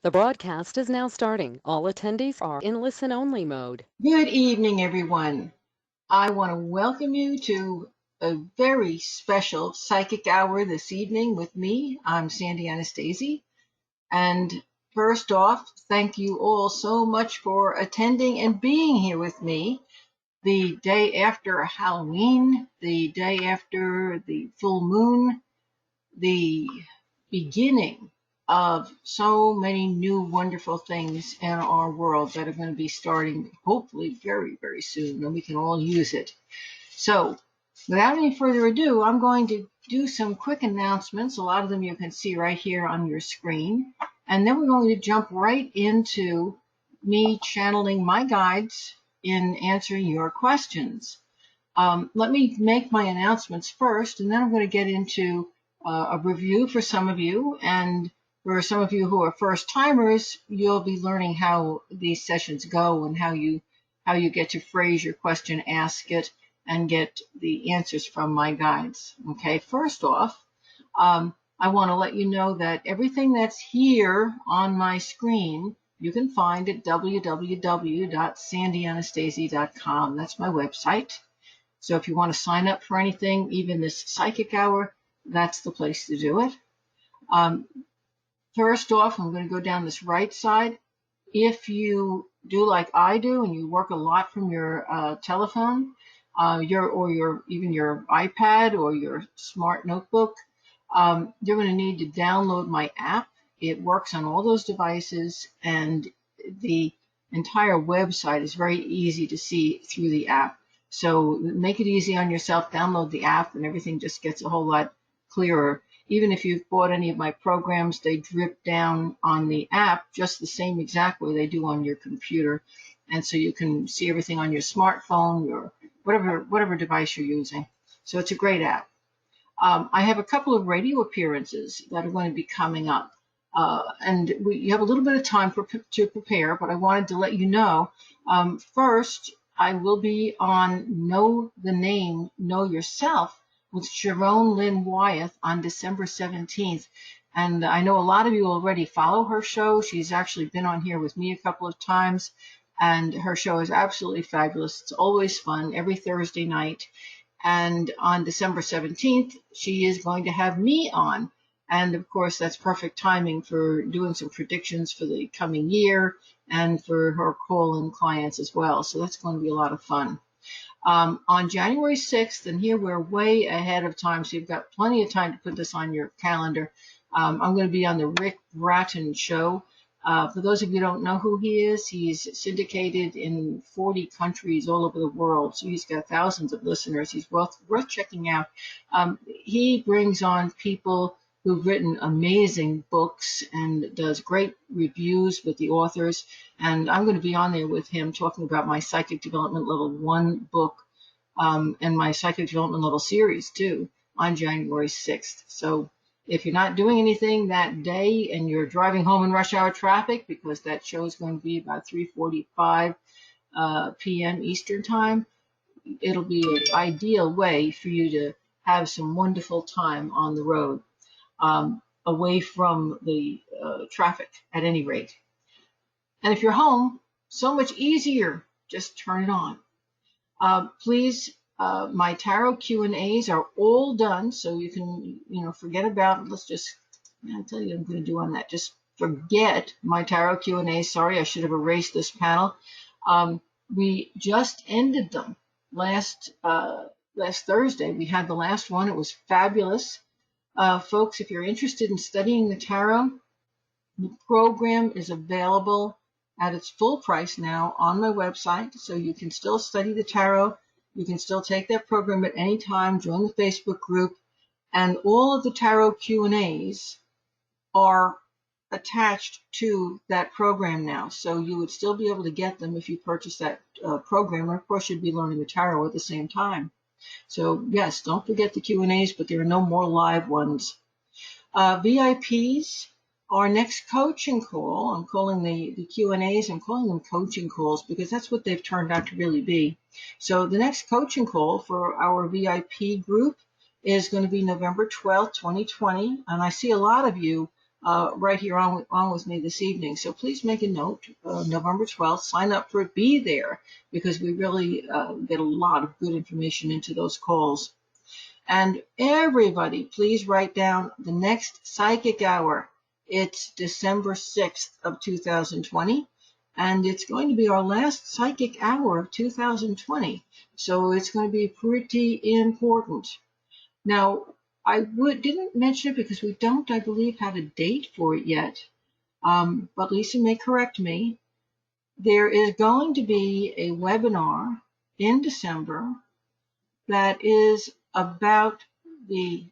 The broadcast is now starting. All attendees are in listen-only mode. Good evening, everyone. I want to welcome you to a very special psychic hour this evening with me. I'm Sandy Anastasi. And first off, thank you all so much for attending and being here with me the day after Halloween, the day after the full moon, the beginning of so many new wonderful things in our world that are going to be starting hopefully very, very soon, and we can all use it. So without any further ado, I'm going to do some quick announcements. A lot of them you can see right here on your screen. And then we're going to jump right into me channeling my guides in answering your questions. Let me make my announcements first, and then I'm going to get into a review for some of you. And for some of you who are first timers, you'll be learning how these sessions go and how you get to phrase your question, ask it, and get the answers from my guides. Okay, first off, I want to let you know that everything that's here on my screen you can find at www.sandyanastasi.com. That's my website. So if you want to sign up for anything, even this psychic hour, that's the place to do it. First off, I'm going to go down this right side. If you do like I do and you work a lot from your telephone, even your iPad or your smart notebook, you're going to need to download my app. It works on all those devices, and the entire website is very easy to see through the app. So make it easy on yourself, download the app, and everything just gets a whole lot clearer. Even if you've bought any of my programs, they drip down on the app just the same exact way they do on your computer. And so you can see everything on your smartphone or whatever device you're using. So it's a great app. I have a couple of radio appearances that are going to be coming up. You have a little bit of time to prepare, but I wanted to let you know. First, I will be on Know the Name, Know Yourself with Sharon Lynn Wyeth on December 17th. And I know a lot of you already follow her show. She's actually been on here with me a couple of times, and her show is absolutely fabulous. It's always fun, every Thursday night. And on December 17th, she is going to have me on. And of course, that's perfect timing for doing some predictions for the coming year and for her call-in clients as well. So that's going to be a lot of fun. On January 6th, and here we're way ahead of time, so you've got plenty of time to put this on your calendar. I'm going to be on the Rick Bratton show. For those of you who don't know who he is, he's syndicated in 40 countries all over the world. So he's got thousands of listeners. He's worth checking out. He brings on people who've written amazing books and does great reviews with the authors. And I'm going to be on there with him talking about my Psychic Development Level 1 book and my Psychic Development Level series too on January 6th. So if you're not doing anything that day and you're driving home in rush hour traffic, because that show is going to be about 3:45 p.m. Eastern time, it'll be an ideal way for you to have some wonderful time on the road, away from the traffic at any rate. And if you're home, so much easier, just turn it on. Please, my tarot Q&As are all done, so you can, forget about, I'll tell you what I'm going to do on that. Just forget my tarot Q&A. Sorry, I should have erased this panel. We just ended them last Thursday. We had the last one. It was fabulous. Folks, if you're interested in studying the tarot, the program is available at its full price now on my website, so you can still study the tarot. You can still take that program at any time, join the Facebook group, and all of the tarot Q&As are attached to that program now. So you would still be able to get them if you purchase that program, and of course you'd be learning the tarot at the same time. So yes, don't forget the Q&As, but there are no more live ones. VIPs, our next coaching call, I'm calling the Q&As, I'm calling them coaching calls because that's what they've turned out to really be. So the next coaching call for our VIP group is going to be November 12th, 2020. And I see a lot of you right here on with me this evening. So please make a note, November 12th, sign up for it, be there, because we really get a lot of good information into those calls. And everybody, please write down the next psychic hour. It's December 6th of 2020, and it's going to be our last psychic hour of 2020. So it's going to be pretty important. Now, didn't mention it because we don't, I believe, have a date for it yet. But Lisa may correct me. There is going to be a webinar in December that is about the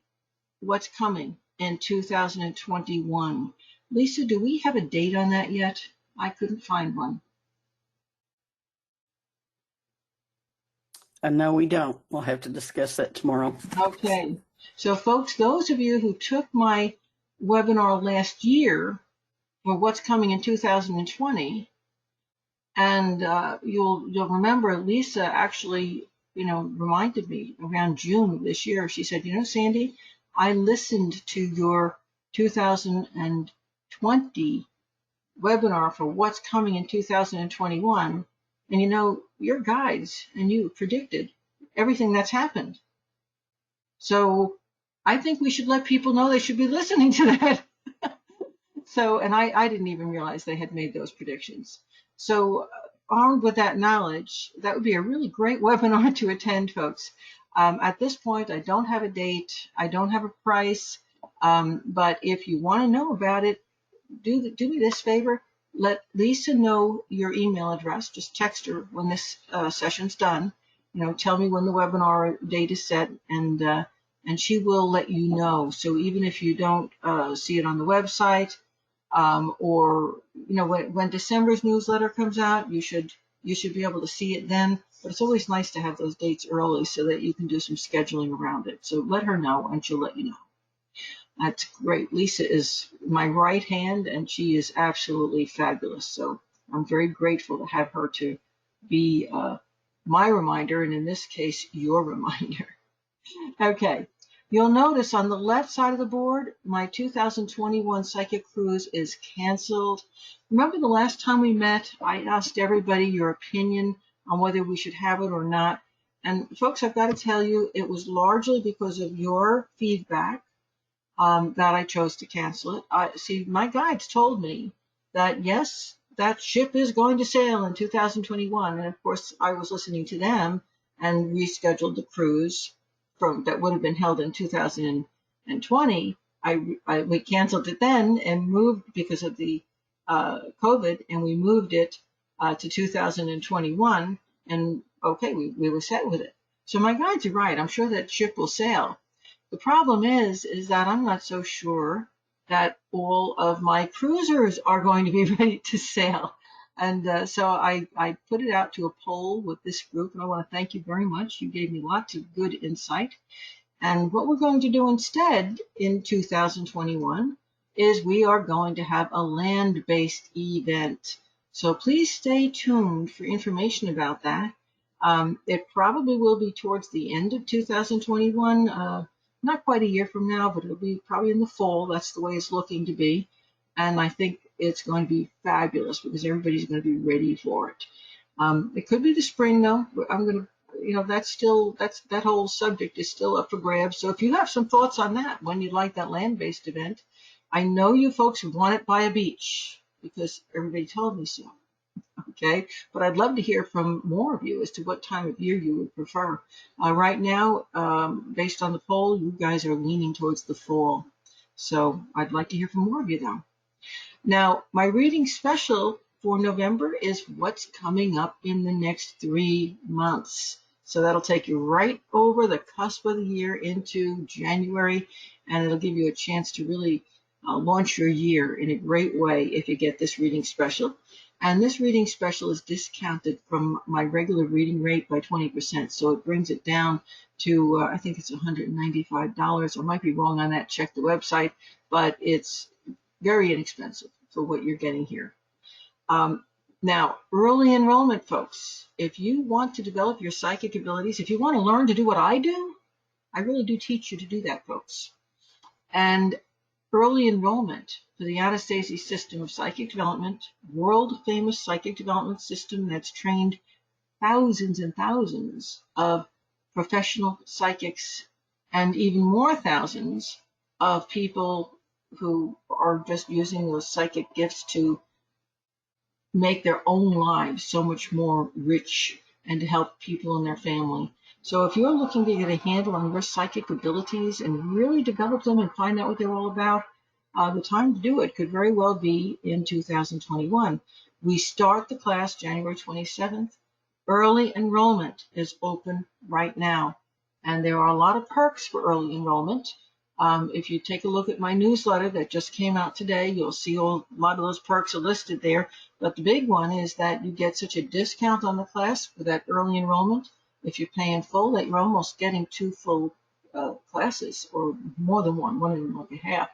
what's coming in 2021. Lisa, do we have a date on that yet? I couldn't find one. No, we don't. We'll have to discuss that tomorrow. Okay. So folks, those of you who took my webinar last year for what's coming in 2020, and you'll remember Lisa actually, reminded me around June of this year. She said, Sandy, I listened to your 2020 webinar for what's coming in 2021, and your guides and you predicted everything that's happened. So I think we should let people know they should be listening to that. So, and I didn't even realize they had made those predictions. So armed with that knowledge, that would be a really great webinar to attend, folks. At this point, I don't have a date. I don't have a price. But if you want to know about it, do me this favor. Let Lisa know your email address. Just text her when this session's done. Tell me when the webinar date is set, and she will let you know. So even if you don't see it on the website, or when December's newsletter comes out, you should be able to see it then. But it's always nice to have those dates early so that you can do some scheduling around it. So let her know, and she'll let you know. That's great. Lisa is my right hand, and she is absolutely fabulous. So I'm very grateful to have her to be my reminder, and in this case, your reminder. Okay. You'll notice on the left side of the board, my 2021 Psychic Cruise is canceled. Remember the last time we met, I asked everybody your opinion on whether we should have it or not. And folks, I've got to tell you, it was largely because of your feedback that I chose to cancel it. See, my guides told me that yes, that ship is going to sail in 2021. And of course, I was listening to them and rescheduled the cruise that would have been held in 2020. We canceled it then and moved because of the COVID, and we moved it to 2021. And okay, we were set with it. So my guides are right. I'm sure that ship will sail. The problem is that I'm not so sure that all of my cruisers are going to be ready to sail. And so I put it out to a poll with this group, and I want to thank you very much. You gave me lots of good insight. And what we're going to do instead in 2021 is we are going to have a land-based event. So please stay tuned for information about that. It probably will be towards the end of 2021, not quite a year from now, but it'll be probably in the fall. That's the way it's looking to be. And I think it's going to be fabulous because everybody's going to be ready for it. It could be the spring, though. I'm going to, that whole subject is still up for grabs. So if you have some thoughts on that, when you'd like that land-based event, I know you folks want it by a beach because everybody told me so. Okay, but I'd love to hear from more of you as to what time of year you would prefer. Right now, based on the poll, you guys are leaning towards the fall. So I'd like to hear from more of you, though. Now, my reading special for November is what's coming up in the next 3 months. So that'll take you right over the cusp of the year into January, and it'll give you a chance to really launch your year in a great way if you get this reading special. And this reading special is discounted from my regular reading rate by 20%. So it brings it down to, I think it's $195. I might be wrong on that. Check the website, but it's very inexpensive for what you're getting here. Now, early enrollment, folks, if you want to develop your psychic abilities, if you want to learn to do what I do, I really do teach you to do that, folks. And Early enrollment for the Anastasi system of psychic development, world-famous psychic development system that's trained thousands and thousands of professional psychics and even more thousands of people who are just using those psychic gifts to make their own lives so much more rich and to help people in their family. So if you're looking to get a handle on your psychic abilities and really develop them and find out what they're all about, the time to do it could very well be in 2021. We start the class January 27th. Early enrollment is open right now, and there are a lot of perks for early enrollment. If you take a look at my newsletter that just came out today, you'll see a lot of those perks are listed there. But the big one is that you get such a discount on the class for that early enrollment. If you're paying full, that you're almost getting 2 full classes, or more than one and like a half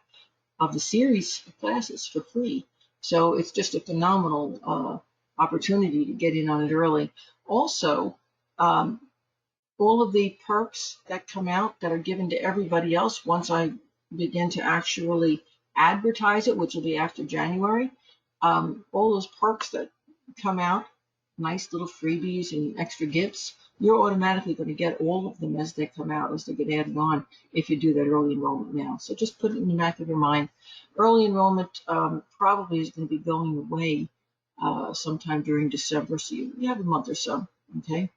of the series of classes for free. So it's just a phenomenal opportunity to get in on it early. Also, um, all of the perks that come out that are given to everybody else once I begin to actually advertise it, which will be after January, all those perks that come out, nice little freebies and extra gifts, you're automatically going to get all of them as they come out, as they get added on if you do that early enrollment now. So just put it in the back of your mind. Early enrollment probably is going to be going away sometime during December, so you have a month or so, okay?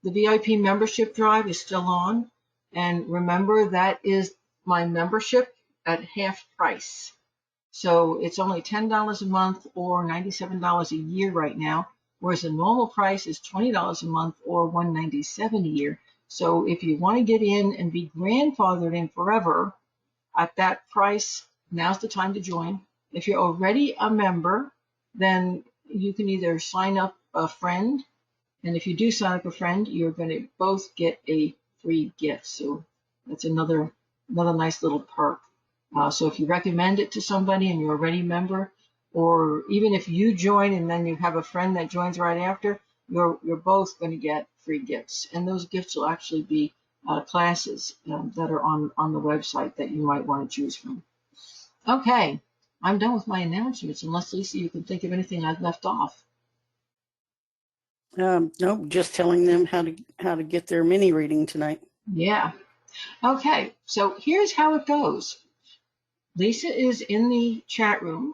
The VIP membership drive is still on. And remember, that is my membership at half price. So it's only $10 a month or $97 a year right now, whereas the normal price is $20 a month or $197 a year. So if you want to get in and be grandfathered in forever at that price, now's the time to join. If you're already a member, then you can either sign up a friend, and if you do sign up a friend, you're going to both get a free gift. So that's another nice little perk. So if you recommend it to somebody and you're already a member, or even if you join and then you have a friend that joins right after, you're both going to get free gifts. And those gifts will actually be classes that are on the website that you might want to choose from. Okay, I'm done with my announcements, unless, Lisa, you can think of anything I've left off. Nope, just telling them how to get their mini reading tonight. Yeah. Okay, so here's how it goes. Lisa is in the chat room,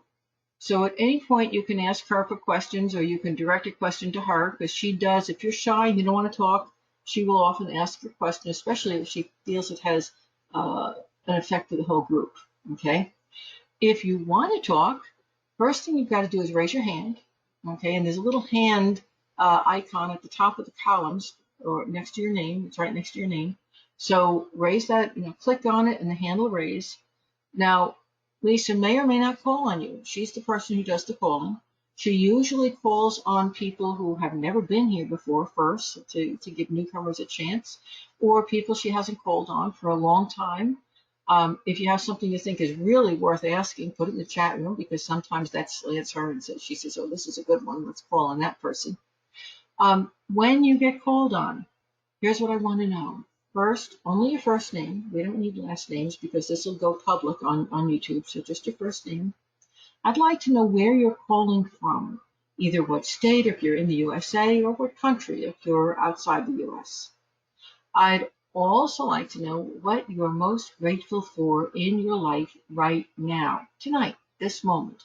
so at any point you can ask her for questions, or you can direct a question to her, because she does. If you're shy and you don't want to talk, she will often ask for a question, especially if she feels it has an effect for the whole group. Okay. If you want to talk, first thing you've got to do is raise your hand. Okay, and there's a little hand icon at the top of the columns or next to your name. It's right next to your name. So raise that, click on it, and the hand will raise. Now, Lisa may or may not call on you. She's the person who does the calling. She usually calls on people who have never been here before first to give newcomers a chance, or people she hasn't called on for a long time. If you have something you think is really worth asking, put it in the chat room, because sometimes that slants her and she says, oh, this is a good one. Let's call on that person. When you get called on, here's what I want to know. First, only your first name. We don't need last names because this will go public on YouTube, so just your first name. I'd like to know where you're calling from, either what state if you're in the USA, or what country if you're outside the US. I'd also like to know what you're most grateful for in your life right now, tonight, this moment.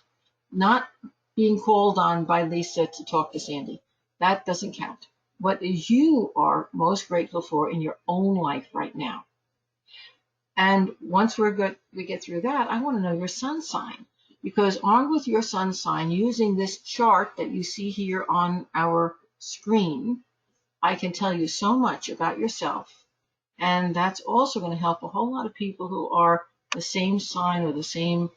Not being called on by Lisa to talk to Sandy. That doesn't count. What you are most grateful for in your own life right now. And once we get through that, I want to know your sun sign. Because armed with your sun sign, using this chart that you see here on our screen, I can tell you so much about yourself. And that's also going to help a whole lot of people who are the same sign or the same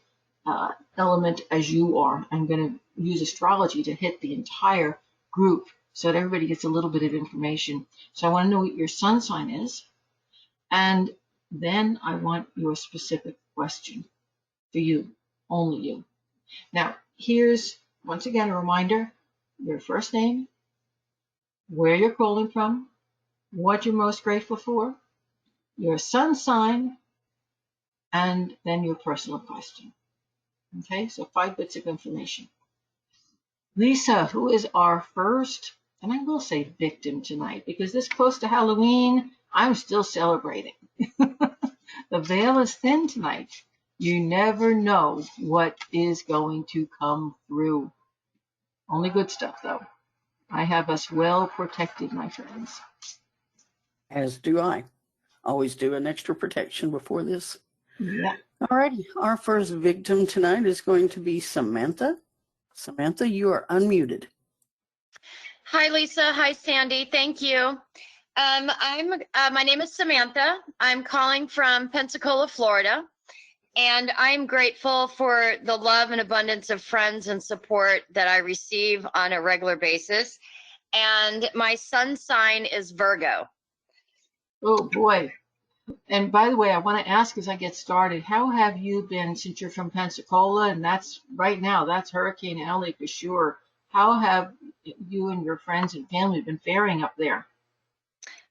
element as you are. I'm going to use astrology to hit the entire group so that everybody gets a little bit of information. So I want to know what your sun sign is. And then I want your specific question for you, only you. Now, here's, once again, a reminder, your first name, where you're calling from, what you're most grateful for, your sun sign, and then your personal question. Okay, so 5 bits of information. Lisa, who is our first, and I will say victim tonight, because this close to Halloween, I'm still celebrating. The veil is thin tonight. You never know what is going to come through. Only good stuff, though. I have us well protected, my friends. As do I. Always do an extra protection before this. Yeah. Alrighty, our first victim tonight is going to be Samantha. Samantha, you are unmuted. Hi, Lisa. Hi, Sandy. Thank you. My name is Samantha. I'm calling from Pensacola, Florida, and I'm grateful for the love and abundance of friends and support that I receive on a regular basis. And my sun sign is Virgo. Oh, boy. And by the way, I want to ask as I get started, how have you been since you're from Pensacola? And that's right now, that's Hurricane Alley for sure. How have you and your friends and family been faring up there?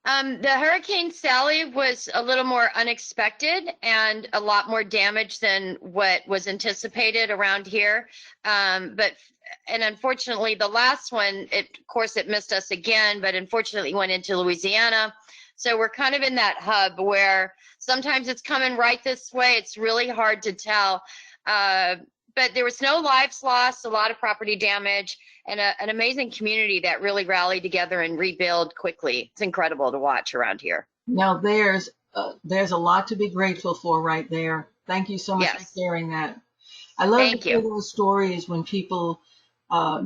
The Hurricane Sally was a little more unexpected and a lot more damage than what was anticipated around here. And unfortunately, the last one, of course, it missed us again, but unfortunately went into Louisiana. So we're kind of in that hub where sometimes it's coming right this way. It's really hard to tell. But there was no lives lost, a lot of property damage, and an amazing community that really rallied together and rebuild quickly. It's incredible to watch around here. Now there's a lot to be grateful for right there. Thank you so much for sharing that. I love to hear those stories when people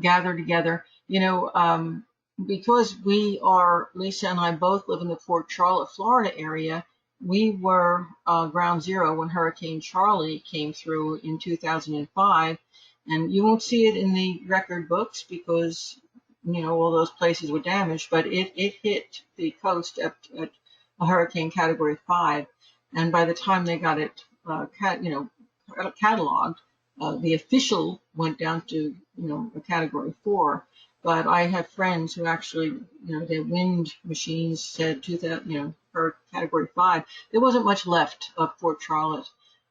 gather together. You know, because Lisa and I both live in the Port Charlotte, Florida area. We were ground zero when Hurricane Charlie came through in 2005. And you won't see it in the record books because, you know, all those places were damaged, but it hit the coast at a hurricane category 5. And by the time they got it, cataloged, the official went down to, you know, a category 4. But I have friends who actually, you know, their wind machines said 2000, you know, for category 5. There wasn't much left of Port Charlotte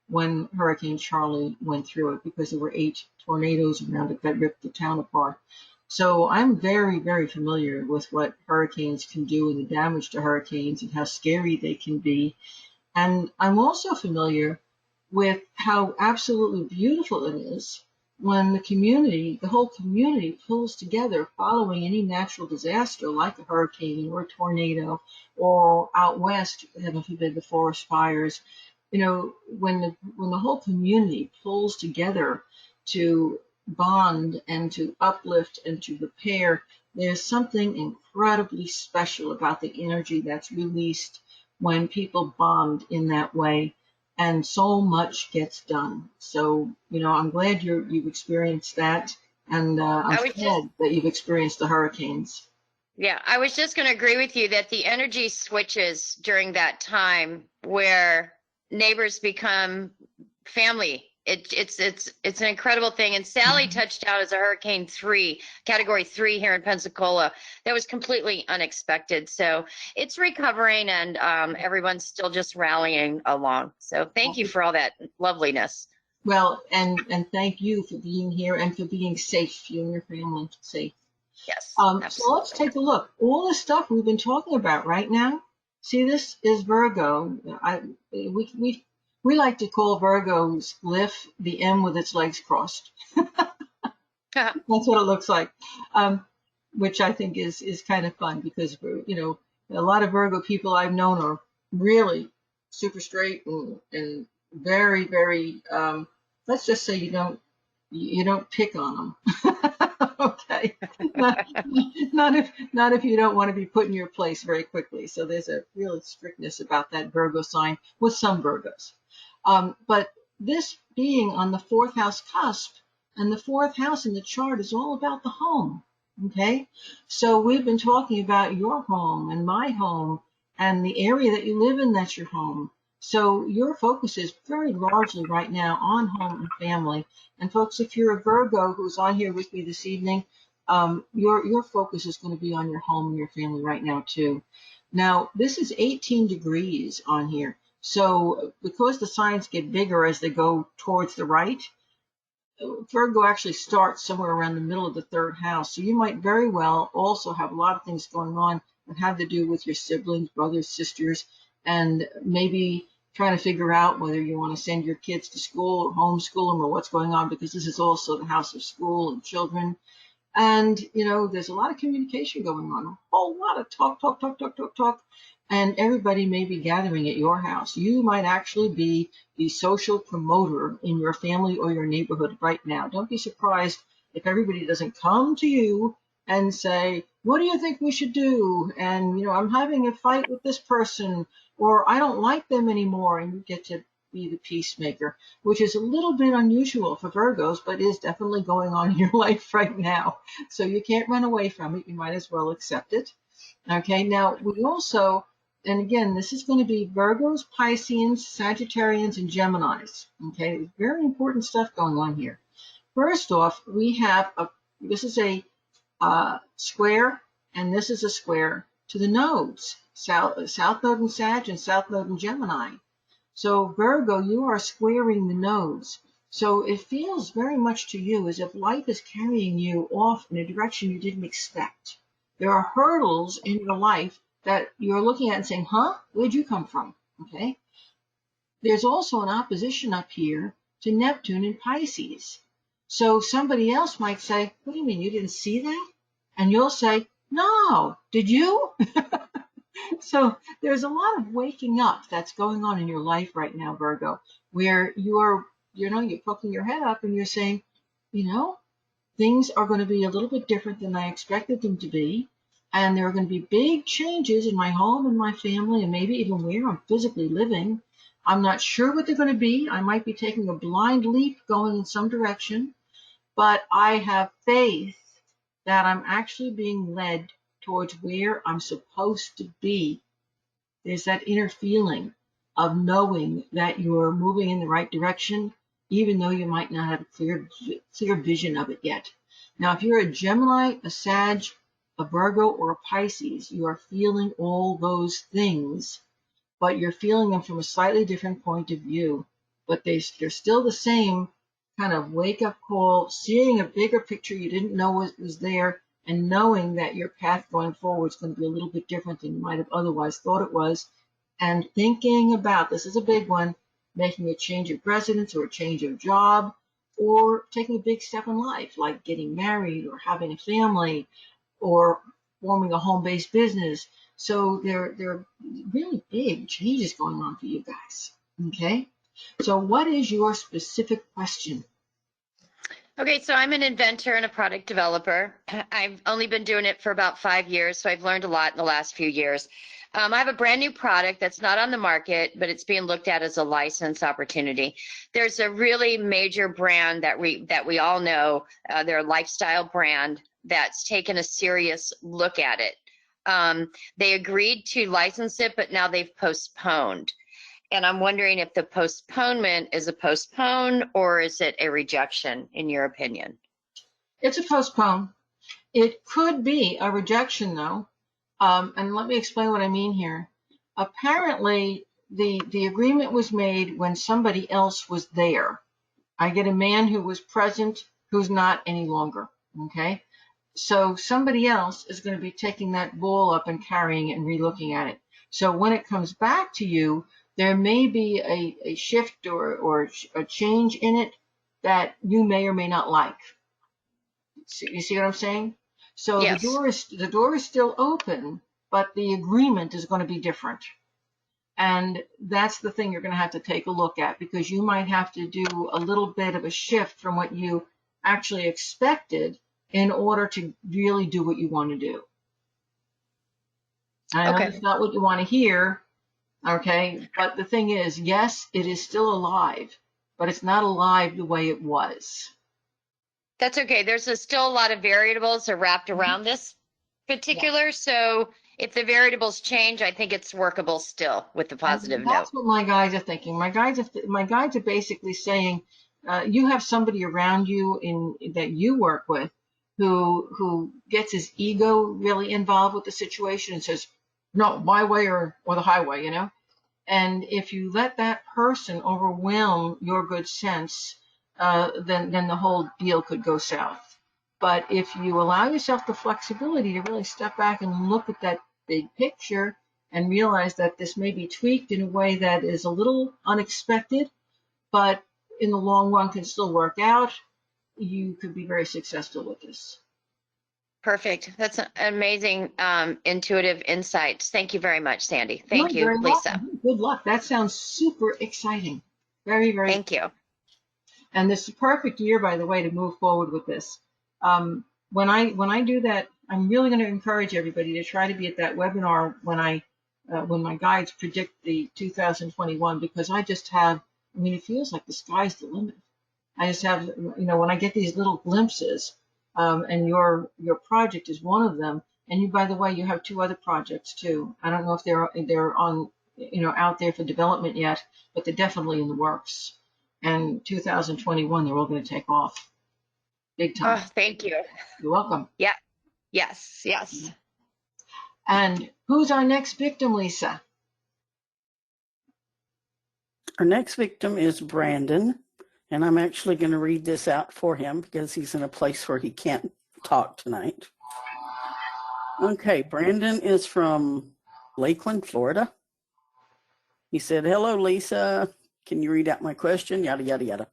when Hurricane Charlie went through it because there were 8 tornadoes around it that ripped the town apart. So I'm very, very familiar with what hurricanes can do and the damage to hurricanes and how scary they can be. And I'm also familiar with how absolutely beautiful it is when the whole community pulls together following any natural disaster like a hurricane or a tornado or out west, heaven forbid, the forest fires. You know, when the whole community pulls together to bond and to uplift and to repair, there's something incredibly special about the energy that's released when people bond in that way, and so much gets done. So, you know, I'm glad you've experienced that, and I'm glad that you've experienced the hurricanes. Yeah, I was just going to agree with you that the energy switches during that time where neighbors become family. It's an incredible thing. And Sally touched out as a Hurricane 3, Category 3 here in Pensacola. That was completely unexpected. So it's recovering, and everyone's still just rallying along. So thank you for all that loveliness. Well, and thank you for being here and for being safe, you and your family safe. Yes. So let's take a look. All the stuff we've been talking about right now. See, this is Virgo. We like to call Virgo's glyph the M with its legs crossed. That's what it looks like, which I think is kind of fun because, you know, a lot of Virgo people I've known are really super straight and very, very, let's just say you don't pick on them. Okay. Not if you don't want to be put in your place very quickly. So there's a real strictness about that Virgo sign with some Virgos. But this being on the 4th house cusp, and the 4th house in the chart is all about the home. Okay. So we've been talking about your home and my home and the area that you live in that's your home. So your focus is very largely right now on home and family. And folks, if you're a Virgo who's on here with me this evening, your focus is going to be on your home and your family right now too. Now, this is 18 degrees on here. So because the signs get bigger as they go towards the right, Virgo actually starts somewhere around the middle of the third house. So you might very well also have a lot of things going on that have to do with your siblings, brothers, sisters, and maybe trying to figure out whether you want to send your kids to school or homeschool them or what's going on, because this is also the house of school and children. And, there's a lot of communication going on, a whole lot of talk, talk, talk, talk, talk, talk. And everybody may be gathering at your house. You might actually be the social promoter in your family or your neighborhood right now. Don't be surprised if everybody doesn't come to you and say, what do you think we should do? And, I'm having a fight with this person, or I don't like them anymore. And you get to be the peacemaker, which is a little bit unusual for Virgos, but is definitely going on in your life right now. So you can't run away from it. You might as well accept it. Okay, now we also, and again, this is going to be Virgos, Pisceans, Sagittarians, and Geminis. Okay, very important stuff going on here. First off, we have this is a square, and this is a square to the nodes, South Node in Sag and South Node in Gemini. So Virgo, you are squaring the nodes. So it feels very much to you as if life is carrying you off in a direction you didn't expect. There are hurdles in your life that you're looking at and saying, huh, where'd you come from? Okay. There's also an opposition up here to Neptune in Pisces. So somebody else might say, what do you mean, you didn't see that? And you'll say, no, did you? So there's a lot of waking up that's going on in your life right now, Virgo, where you're poking your head up and you're saying, things are going to be a little bit different than I expected them to be. And there are going to be big changes in my home and my family and maybe even where I'm physically living. I'm not sure what they're going to be. I might be taking a blind leap going in some direction, but I have faith that I'm actually being led towards where I'm supposed to be. There's that inner feeling of knowing that you're moving in the right direction, even though you might not have a clear vision of it yet. Now, if you're a Gemini, a Sag, a Virgo, or a Pisces, you are feeling all those things, but you're feeling them from a slightly different point of view. But they're still the same kind of wake-up call, seeing a bigger picture you didn't know was there, and knowing that your path going forward is going to be a little bit different than you might have otherwise thought it was, and thinking about, this is a big one, making a change of residence or a change of job, or taking a big step in life, like getting married or having a family or forming a home-based business. So there are really big changes going on for you guys, okay? So what is your specific question? Okay, so I'm an inventor and a product developer. I've only been doing it for about 5 years, so I've learned a lot in the last few years. I have a brand new product that's not on the market, but it's being looked at as a license opportunity. There's a really major brand that we all know, they're a lifestyle brand that's taken a serious look at it. They agreed to license it, but now they've postponed. And I'm wondering if the postponement is a postpone or is it a rejection, in your opinion? It's a postpone. It could be a rejection, though. And let me explain what I mean here. Apparently, the agreement was made when somebody else was there. I get a man who was present who's not any longer, okay? So somebody else is going to be taking that ball up and carrying it and relooking at it. So when it comes back to you, there may be a shift or a change in it that you may or may not like. You see what I'm saying? So Yes. the door is still open, but the agreement is going to be different. And that's the thing you're going to have to take a look at, because you might have to do a little bit of a shift from what you actually expected in order to really do what you want to do. I know it's not what you want to hear, okay? But the thing is, yes, it is still alive, but it's not alive the way it was. That's okay. There's still a lot of variables are wrapped around this particular. Yeah. So if the variables change, I think it's workable still with the positive note. That's what my guides are thinking. My guides are basically saying, you have somebody around you that you work with who gets his ego really involved with the situation and says, no, my way or the highway, And if you let that person overwhelm your good sense, then the whole deal could go south. But if you allow yourself the flexibility to really step back and look at that big picture and realize that this may be tweaked in a way that is a little unexpected, but in the long run can still work out, you could be very successful with this. Perfect. That's an amazing intuitive insights. Thank you very much, Sandy. Thank You're you, very Lisa. welcome. Good luck. That sounds super exciting. Very, very. Thank you. And this is a perfect year, by the way, to move forward with this. When I do that, I'm really going to encourage everybody to try to be at that webinar when my guides predict the 2021, because I just have, I mean, it feels like the sky's the limit. I just have, when I get these little glimpses, and your project is one of them. And you, by the way, you have 2 other projects too. I don't know if they're on, out there for development yet, but they're definitely in the works. And 2021, they're all going to take off big time. Oh, thank you. You're welcome. Yeah. Yes. Yes. And who's our next victim, Lisa? Our next victim is Brandon, and I'm actually going to read this out for him because he's in a place where he can't talk tonight. Okay, Brandon is from Lakeland, Florida. He said, "Hello, Lisa. Can you read out my question? Yada, yada, yada.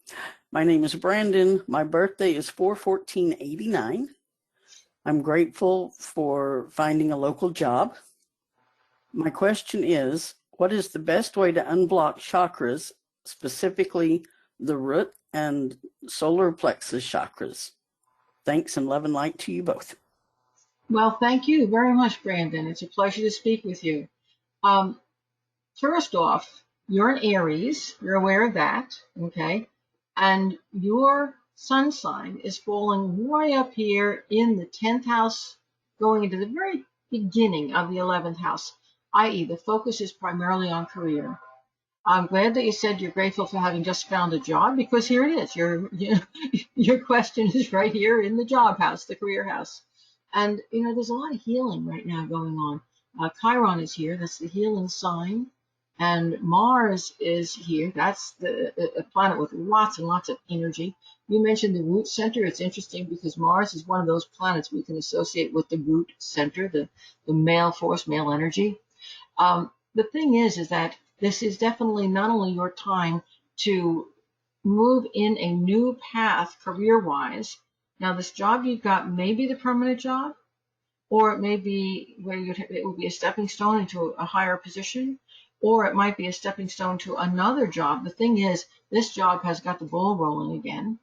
My name is Brandon. My birthday is 4/14/89. I'm grateful for finding a local job. My question is, what is the best way to unblock chakras, specifically the root and solar plexus chakras? Thanks and love and light to you both." Well, thank you very much, Brandon. It's a pleasure to speak with you. First off, you're an Aries. You're aware of that, okay? And your sun sign is falling right up here in the 10th house, going into the very beginning of the 11th house, i.e. the focus is primarily on career. I'm glad that you said you're grateful for having just found a job, because here it is. Your question is right here in the job house, the career house. And, there's a lot of healing right now going on. Chiron is here. That's the healing sign. And Mars is here. That's a planet with lots and lots of energy. You mentioned the root center. It's interesting because Mars is one of those planets we can associate with the root center, the male force, male energy. The thing is that this is definitely not only your time to move in a new path career-wise. Now, this job you've got may be the permanent job, or it may be where it will be a stepping stone into a higher position, or it might be a stepping stone to another job. The thing is, this job has got the ball rolling again.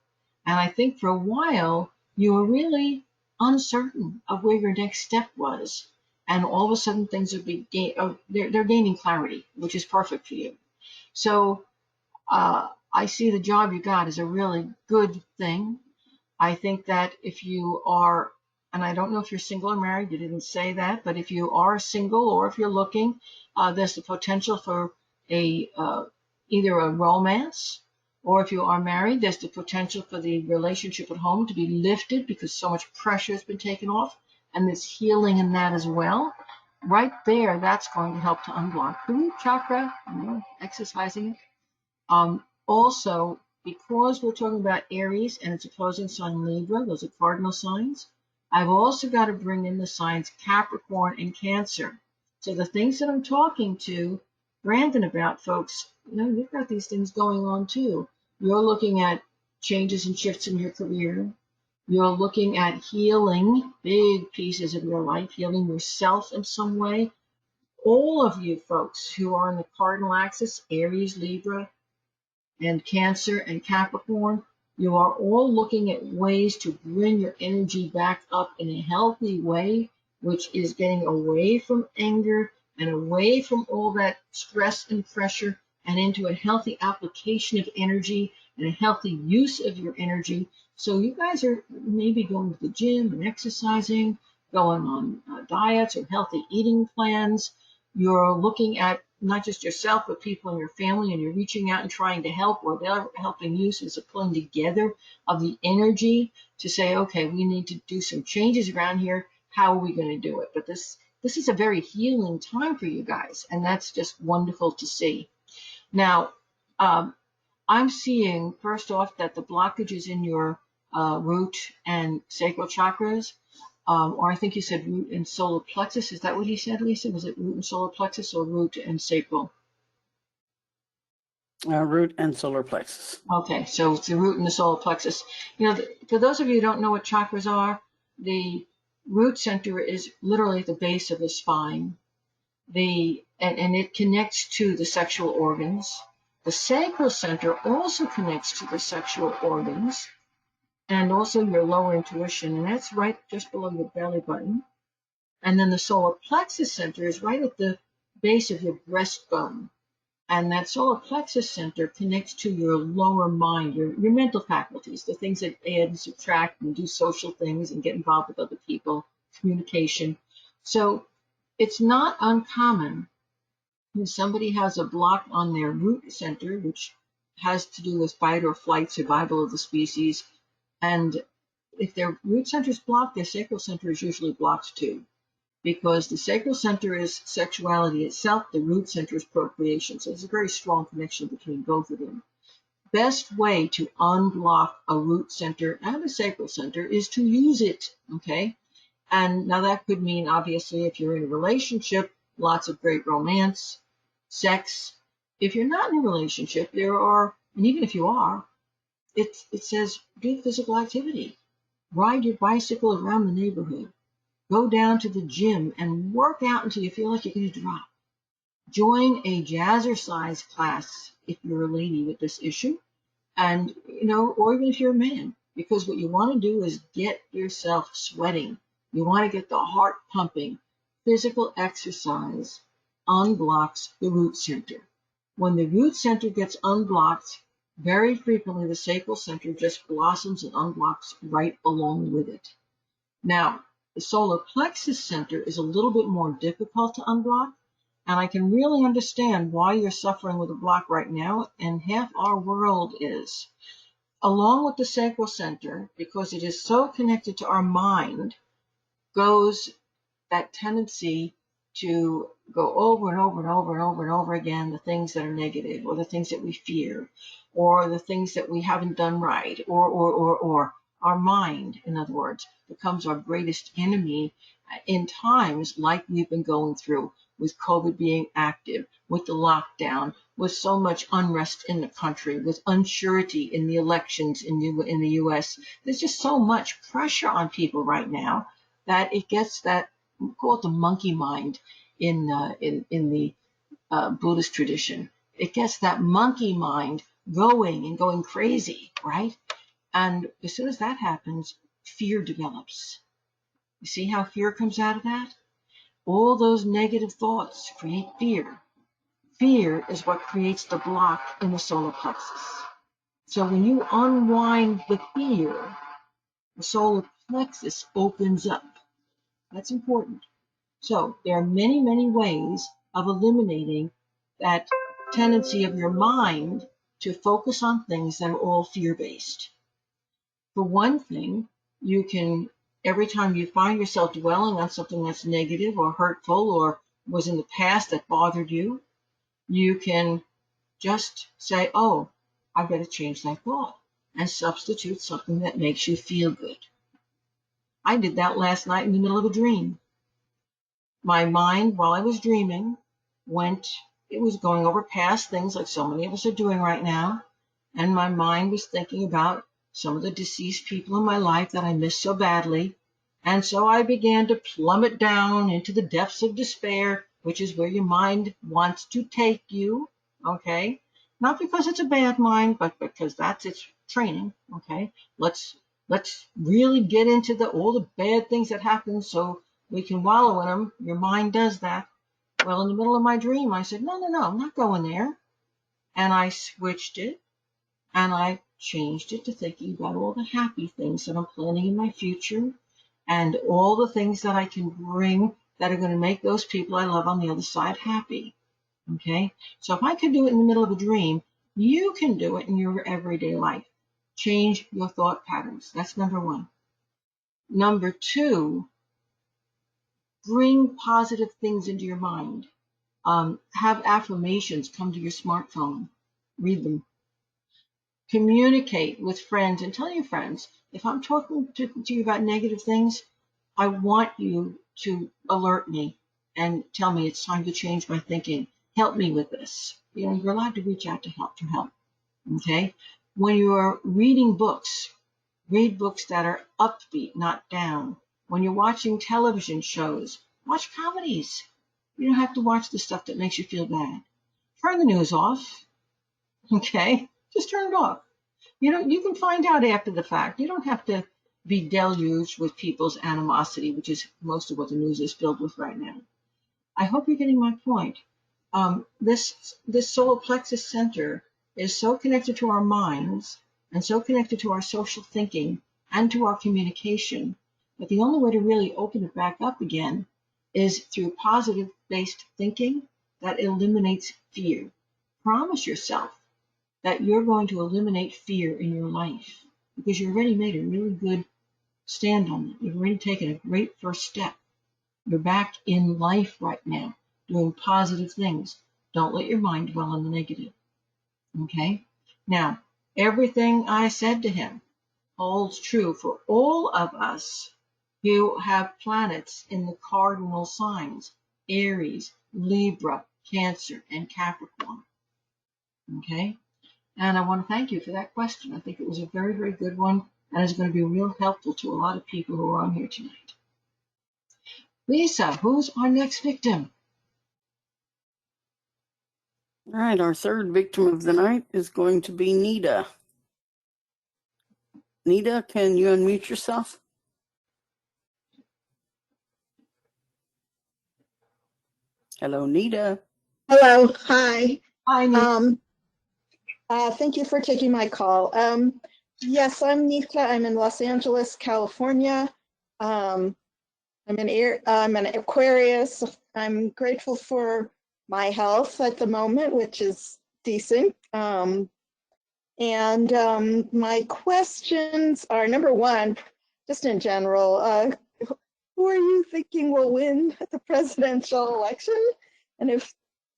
And I think for a while, you were really uncertain of where your next step was. And all of a sudden, things are they're gaining clarity, which is perfect for you. So I see the job you got as a really good thing. I think that if you are, and I don't know if you're single or married, you didn't say that, but if you are single or if you're looking, there's the potential for either a romance, or if you are married, there's the potential for the relationship at home to be lifted because so much pressure has been taken off, and there's healing in that as well. Right there, that's going to help to unblock the root chakra, exercising it. Also, because we're talking about Aries and its opposing sign Libra, those are cardinal signs, I've also got to bring in the signs Capricorn and Cancer. So the things that I'm talking to Brandon about, folks, you've got these things going on too. You're looking at changes and shifts in your career. You're looking at healing big pieces of your life, healing yourself in some way. All of you folks who are in the cardinal axis, Aries, Libra, and Cancer and Capricorn, you are all looking at ways to bring your energy back up in a healthy way, which is getting away from anger and away from all that stress and pressure and into a healthy application of energy and a healthy use of your energy. So you guys are maybe going to the gym and exercising, going on diets or healthy eating plans. You're looking at not just yourself, but people in your family, and you're reaching out and trying to help, or they're helping you. So it's a pulling together of the energy to say, okay, we need to do some changes around here. How are we going to do it? But this this is a very healing time for you guys, and that's just wonderful to see. Now, I'm seeing, first off, that the blockages in your root and sacral chakras, or I think you said root and solar plexus. Is that what he said, Lisa? Was it root and solar plexus or root and sacral? Root and solar plexus. Okay, so it's the root and the solar plexus. You know, for those of you who don't know what chakras are, the root center is literally at the base of the spine. And it connects to the sexual organs. The sacral center also connects to the sexual organs and also your lower intuition, and that's right just below your belly button. And then the solar plexus center is right at the base of your breastbone. And that solar plexus center connects to your lower mind, your mental faculties, the things that add and subtract and do social things and get involved with other people, communication. So it's not uncommon when somebody has a block on their root center, which has to do with fight or flight, survival of the species. And if their root center is blocked, their sacral center is usually blocked too, because the sacral center is sexuality itself, the root center is procreation. So there's a very strong connection between both of them. Best way to unblock a root center and a sacral center is to use it, okay? And now that could mean, obviously, if you're in a relationship, lots of great romance, sex. If you're not in a relationship, there are, and even if you are, it says do physical activity. Ride your bicycle around the neighborhood. Go down to the gym and work out until you feel like you're going to drop. Join a jazzercise class if you're a lady with this issue, and or even if you're a man, because what you want to do is get yourself sweating. You want to get the heart pumping. Physical exercise unblocks the root center. When the root center gets unblocked, very frequently the sacral center just blossoms and unblocks right along with it. Now, the solar plexus center is a little bit more difficult to unblock, and I can really understand why you're suffering with a block right now, and half our world is. Along with the sacral center, because it is so connected to our mind, goes that tendency to go over and over and over and over and over again the things that are negative, or the things that we fear, or the things that we haven't done right, or our mind, in other words, becomes our greatest enemy in times like we've been going through, with COVID being active, with the lockdown, with so much unrest in the country, with uncertainty in the elections in the U.S. There's just so much pressure on people right now that it gets that, we call it the monkey mind in the Buddhist tradition. It gets that monkey mind going crazy, right? And as soon as that happens, fear develops. You see how fear comes out of that? All those negative thoughts create fear. Fear is what creates the block in the solar plexus. So when you unwind the fear, the solar plexus opens up. That's important. So there are many, many ways of eliminating that tendency of your mind to focus on things that are all fear-based. For one thing, you can, every time you find yourself dwelling on something that's negative or hurtful or was in the past that bothered you, you can just say, oh, I've got to change that thought and substitute something that makes you feel good. I did that last night in the middle of a dream. My mind, while I was dreaming, it was going over past things like so many of us are doing right now. And my mind was thinking about some of the deceased people in my life that I missed so badly. And so I began to plummet down into the depths of despair, which is where your mind wants to take you, okay? Not because it's a bad mind, but because that's its training, okay? Let's really get into all the bad things that happen so we can wallow in them. Your mind does that. Well, in the middle of my dream, I said, no, I'm not going there. And I switched it, and I changed it to thinking about all the happy things that I'm planning in my future, and all the things that I can bring that are going to make those people I love on the other side happy. Okay? So if I could do it in the middle of a dream, you can do it in your everyday life. Change your thought patterns. That's number one. Number two, Bring positive things into your mind. Have affirmations come to your smartphone. Read them. Communicate with friends and tell your friends, if I'm talking to you about negative things, I want you to alert me and tell me it's time to change my thinking. Help me with this. You know, you're allowed to reach out to help. Okay? When you're reading books, read books that are upbeat, not down. When you're watching television shows, watch comedies. You don't have to watch the stuff that makes you feel bad. Turn the news off. Okay? Just turn it off. You can find out after the fact. You don't have to be deluged with people's animosity, which is most of what the news is filled with right now. I hope you're getting my point. This solar plexus center is so connected to our minds and so connected to our social thinking and to our communication that the only way to really open it back up again is through positive-based thinking that eliminates fear. Promise yourself that you're going to eliminate fear in your life because you already made a really good stand on it. You've already taken a great first step. You're back in life right now, doing positive things. Don't let your mind dwell on the negative. Okay? Now, everything I said to him holds true for all of us who have planets in the cardinal signs, Aries, Libra, Cancer, and Capricorn. Okay? And I want to thank you for that question. I think it was a very, very good one and is going to be real helpful to a lot of people who are on here tonight. Lisa, who's our next victim? All right, our third victim of the night is going to be Nita. Nita, can you unmute yourself? Hello, Nita. Hello, hi. Hi, Nita. Thank you for taking my call. Yes, I'm Nita. I'm in Los Angeles, California. I'm an Aquarius. I'm grateful for my health at the moment, which is decent. My questions are, number one, just in general, who are you thinking will win the presidential election? And if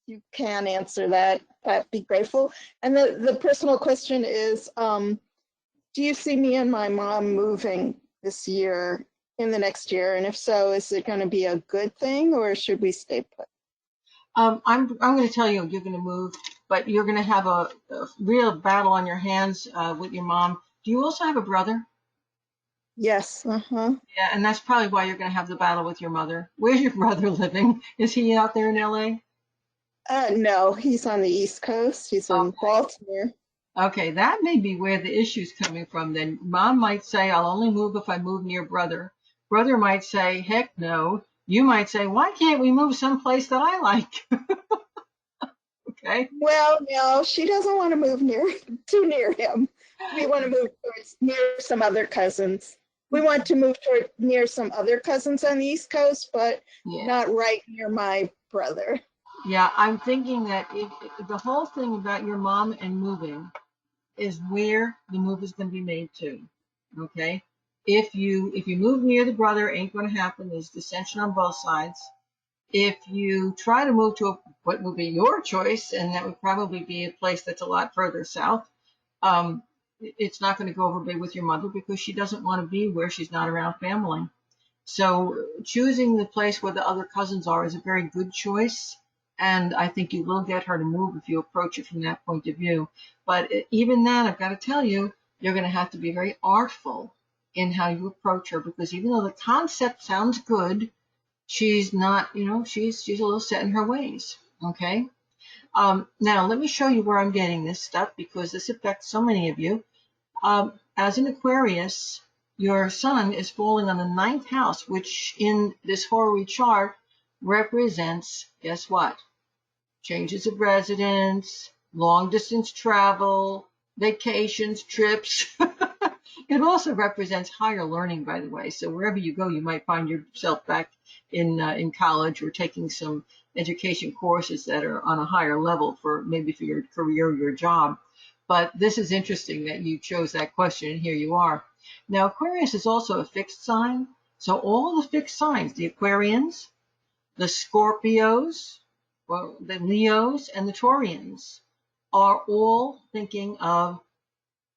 you can answer that, I'd be grateful. And the personal question is, do you see me and my mom moving this year, in the next year? And if so, is it going to be a good thing or should we stay put? I'm going to tell you you're going to move, but you're going to have a real battle on your hands with your mom. Do you also have a brother? Yes. Yeah, and that's probably why you're going to have the battle with your mother. Where's your brother living? Is he out there in LA? No, he's on the East Coast. He's in Baltimore. Okay, that may be where the issue's coming from then. Mom might say, I'll only move if I move near brother. Brother might say, heck no. You might say, why can't we move someplace that I like? Okay. Well, no, she doesn't want to move too near him. We want to move near some other cousins. We want to move near some other cousins on the East Coast, but not right near my brother. Yeah, I'm thinking that if the whole thing about your mom and moving is where the move is going to be made to. Okay. If you move near the brother, ain't going to happen. There's dissension on both sides. If you try to move to what will be your choice, and that would probably be a place that's a lot further south, it's not going to go over big with your mother because she doesn't want to be where she's not around family. So choosing the place where the other cousins are is a very good choice. And I think you will get her to move if you approach it from that point of view. But even then, I've got to tell you, you're going to have to be very artful in how you approach her because even though the concept sounds good, she's not, she's a little set in her ways. Okay. Now let me show you where I'm getting this stuff because this affects so many of you. As an Aquarius, your sun is falling on the 9th house, which in this horary chart represents, guess what? Changes of residence, long distance travel, vacations, trips. It also represents higher learning, by the way. So wherever you go, you might find yourself back in college or taking some education courses that are on a higher level for your career or your job. But this is interesting that you chose that question, and here you are. Now, Aquarius is also a fixed sign. So all the fixed signs, the Aquarians, The Scorpios, well, the Leos, and the Taurians are all thinking of,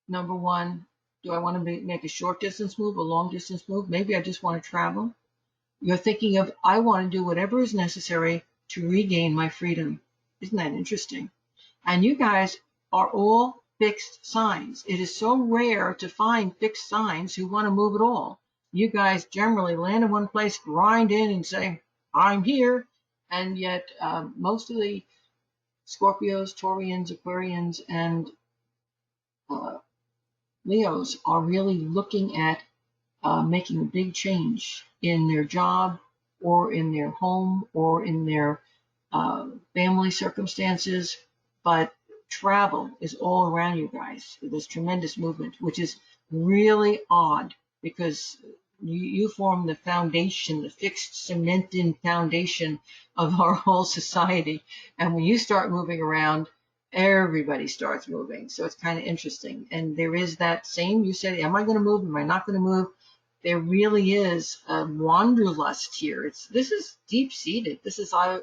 number one, do I want to make a short distance move, a long distance move? Maybe I just want to travel. You're thinking of, I want to do whatever is necessary to regain my freedom. Isn't that interesting? And you guys are all fixed signs. It is so rare to find fixed signs who want to move at all. You guys generally land in one place, grind in, and say, I'm here. And yet, most of the Scorpios, Taurians, Aquarians, and Leos are really looking at making a big change in their job or in their home or in their family circumstances. But travel is all around you guys. There's tremendous movement, which is really odd because you form the foundation, the fixed cemented foundation of our whole society. And when you start moving around, everybody starts moving. So it's kind of interesting. And there is that same, you said, am I going to move? Am I not going to move? There really is a wanderlust here. This is deep seated. This is, I'm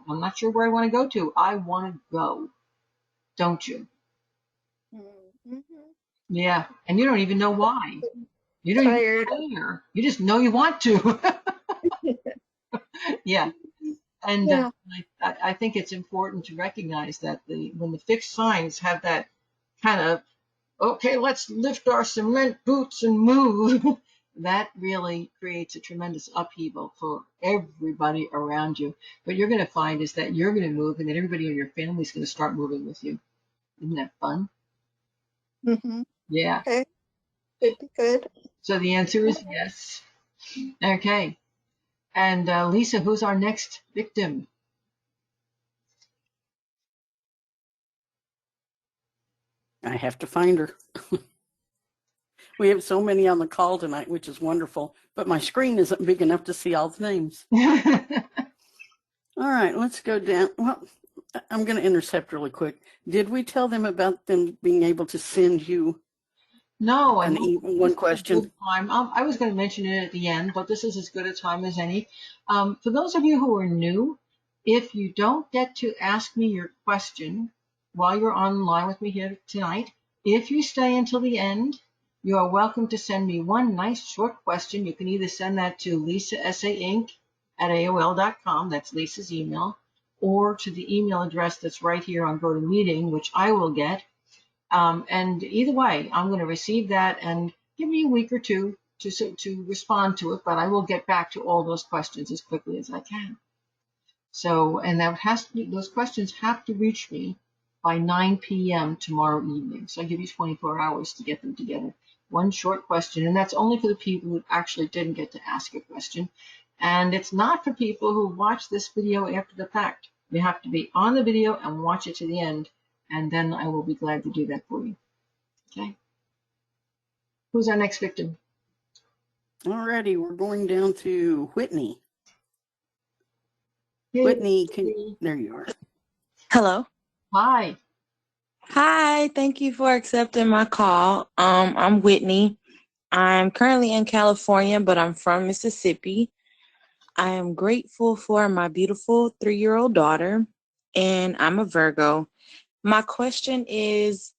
not sure where I want to go to. I want to go. Don't you? Mm-hmm. Yeah. And you don't even know why. You don't Tired. even care. You just know you want to. Yeah. And Yeah. I think it's important to recognize that when the fixed signs have that kind of, okay, let's lift our cement boots and move, that really creates a tremendous upheaval for everybody around you. What you're going to find is that you're going to move and then everybody in your family is going to start moving with you. Isn't that fun? Mm-hmm. Yeah. Okay. Could be good. So the answer is yes. Okay. And Lisa, who's our next victim? I have to find her. We have so many on the call tonight, which is wonderful, but my screen isn't big enough to see all the names. All right, let's go down. Well, I'm going to intercept really quick. Did we tell them about them being able to send you No, one question? I was going to mention it at the end, but this is as good a time as any. For those of you who are new, if you don't get to ask me your question while you're online with me here tonight, if you stay until the end, you are welcome to send me one nice short question. You can either send that to lisasainc@aol.com, that's Lisa's email, or to the email address that's right here on GoToMeeting, which I will get. And either way, I'm going to receive that and give me a week or two to respond to it, but I will get back to all those questions as quickly as I can. So, and those questions have to reach me by 9 p.m. tomorrow evening. So I give you 24 hours to get them together. One short question, and that's only for the people who actually didn't get to ask a question. And it's not for people who watch this video after the fact. You have to be on the video and watch it to the end, and then I will be glad to do that for you. Okay. Who's our next victim? All righty, we're going down to Whitney. Hey, Whitney, there you are. Hello. Hi. Hi, thank you for accepting my call. I'm Whitney. I'm currently in California, but I'm from Mississippi. I am grateful for my beautiful 3-year-old daughter, and I'm a Virgo. My question is,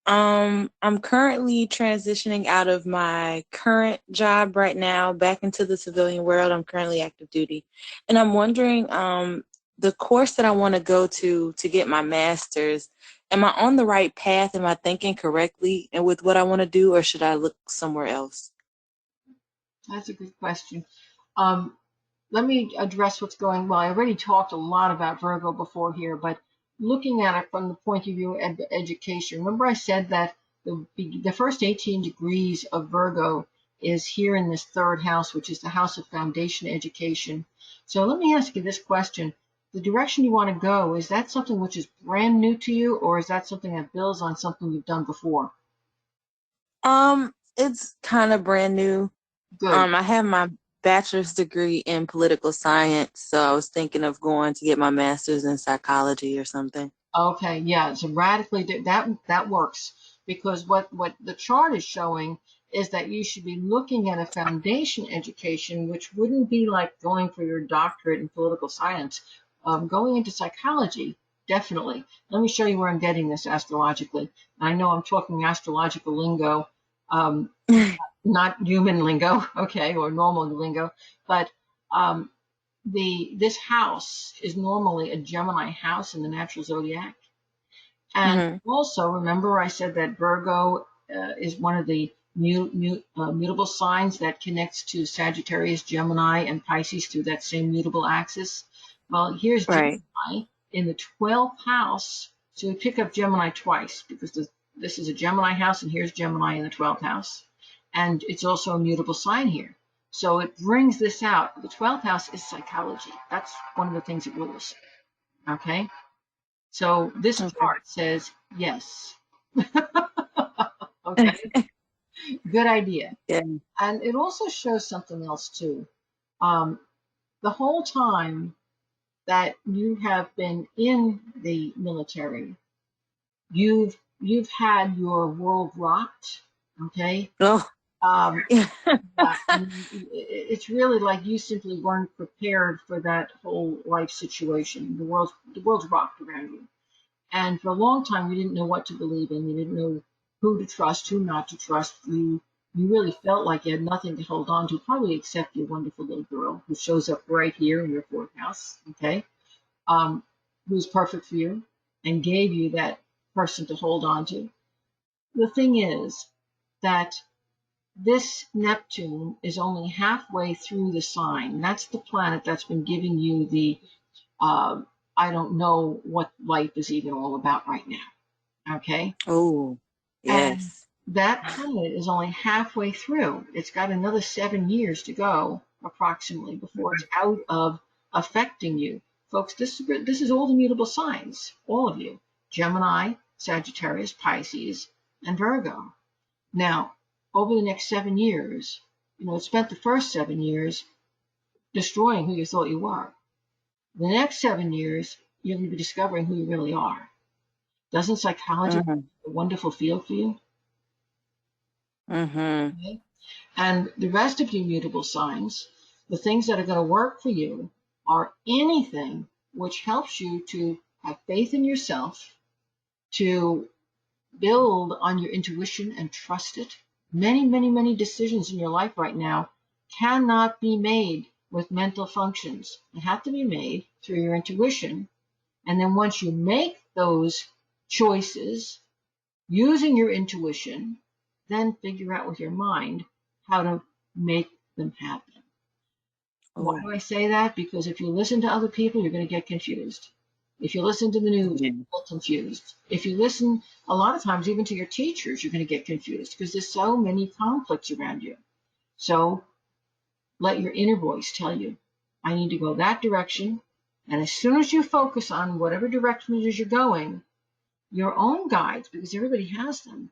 I'm currently transitioning out of my current job right now back into the civilian world. I'm currently active duty, and I'm wondering, the course that I want to go to get my master's, am I on the right path? Am I thinking correctly and with what I want to do, or should I look somewhere else? That's a good question. Let me address what's going well. I already talked a lot about Virgo before here, but looking at it from the point of view of education, remember I said that the first 18 degrees of Virgo is here in this third house, which is the house of foundation education. So let me ask you this question. The direction you want to go, is that something which is brand new to you, or is that something that builds on something you've done before? It's kind of brand new. Good. I have my bachelor's degree in political science, so I was thinking of going to get my master's in psychology or something. Okay, yeah, so radically that works, because what the chart is showing is that you should be looking at a foundation education, which wouldn't be like going for your doctorate in political science. Going into psychology, definitely. Let me show you where I'm getting this astrologically. I know I'm talking astrological lingo, not human lingo, okay, or normal lingo, but um, this house is normally a Gemini house in the natural zodiac. And also, remember I said that Virgo is one of the mutable signs that connects to Sagittarius, Gemini, and Pisces through that same mutable axis. Well, here's Right. Gemini in the 12th house. So we pick up Gemini twice because this is a Gemini house, and here's Gemini in the 12th house. And it's also a mutable sign here. So it brings this out. The 12th house is psychology. That's one of the things it rules. Okay? So this Okay. chart says yes. Okay, good idea. Yeah. And it also shows something else too. The whole time that you have been in the military, you've had your world rocked. Okay. Oh, yeah. It's really like you simply weren't prepared for that whole life situation. The world's rocked around you. And for a long time, you didn't know what to believe in. You didn't know who to trust, who not to trust. You really felt like you had nothing to hold on to, probably except your wonderful little girl who shows up right here in your fourth house, okay? Who's perfect for you and gave you that person to hold on to. The thing is that this Neptune is only halfway through the sign. That's the planet that's been giving you the I don't know what life is even all about right now. Okay. Oh, And yes. that planet is only halfway through. It's got another 7 years to go, approximately, before it's out of affecting you. Folks, this is all the mutable signs, all of you. Gemini, Sagittarius, Pisces, and Virgo. Now, over the next 7 years, it spent the first 7 years destroying who you thought you were. The next 7 years, you're going to be discovering who you really are. Doesn't psychology have a wonderful feel for you? Okay? And the rest of your mutable signs, the things that are going to work for you are anything which helps you to have faith in yourself, to build on your intuition and trust it. Many, many, many decisions in your life right now cannot be made with mental functions. They have to be made through your intuition. And then once you make those choices using your intuition, then figure out with your mind how to make them happen. Why do I say that? Because if you listen to other people, you're going to get confused. If you listen to the news, Yeah. you'll get confused. If you listen, a lot of times, even to your teachers, you're going to get confused because there's so many conflicts around you. So let your inner voice tell you, I need to go that direction. And as soon as you focus on whatever direction it is you're going, your own guides, because everybody has them,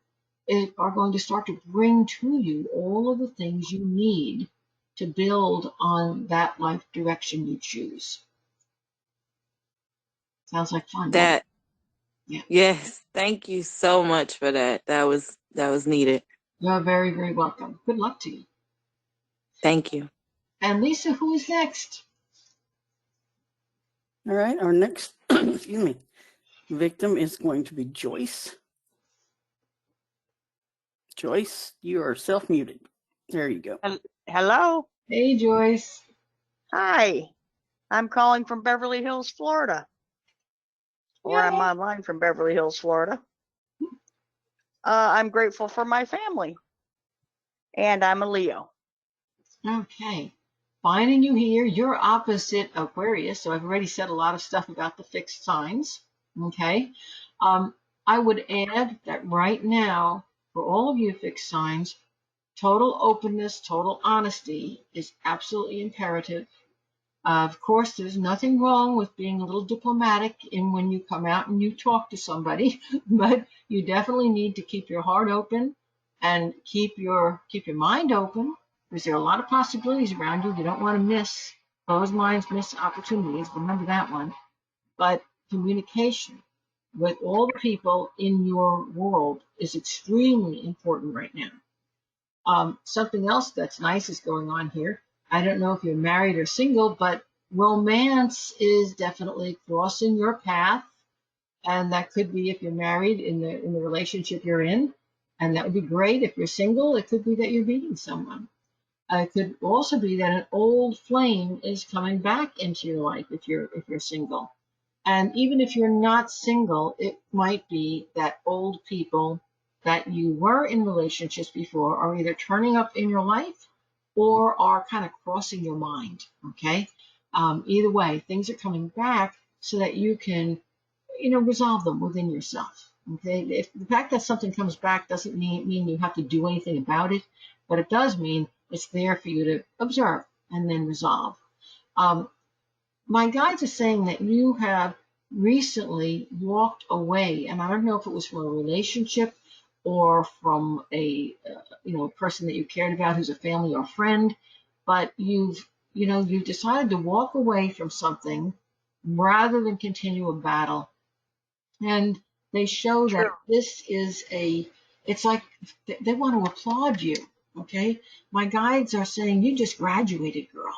are going to start to bring to you all of the things you need to build on that life direction you choose. Sounds like fun, doesn't it? That, Yeah. yes. Thank you so much for that. That was needed. You're very, very welcome. Good luck to you. Thank you. And Lisa, who is next? All right, our next excuse me, victim is going to be Joyce. Joyce, you are self-muted. There you go. Hello. Hey, Joyce. Hi. I'm calling from Beverly Hills, Florida. Or I'm Yay. online from Beverly Hills, Florida. I'm grateful for my family. And I'm a Leo. Okay. Finding you here, you're opposite Aquarius, so I've already said a lot of stuff about the fixed signs. Okay. I would add that right now, for all of you fixed signs, total openness, total honesty is absolutely imperative. Of course, there's nothing wrong with being a little diplomatic in when you come out and you talk to somebody, but you definitely need to keep your heart open and keep your mind open because there are a lot of possibilities around you. You don't want to miss closed minds, miss opportunities. Remember that one. But communication with all the people in your world is extremely important right now. Something else that's nice is going on here. I don't know if you're married or single, but romance is definitely crossing your path. And that could be if you're married in the relationship you're in. And that would be great. If you're single, it could be that you're meeting someone. It could also be that an old flame is coming back into your life if you're single. And even if you're not single, it might be that old people that you were in relationships before are either turning up in your life or are kind of crossing your mind. Okay. Either way, things are coming back so that you can, resolve them within yourself. Okay. If the fact that something comes back doesn't mean you have to do anything about it, but it does mean it's there for you to observe and then resolve. My guides are saying that you have recently walked away, and I don't know if it was from a relationship or from a person that you cared about who's a family or friend, but you've decided to walk away from something rather than continue a battle. And they show True. that this is it's like they want to applaud you. Okay. My guides are saying you just graduated, girl.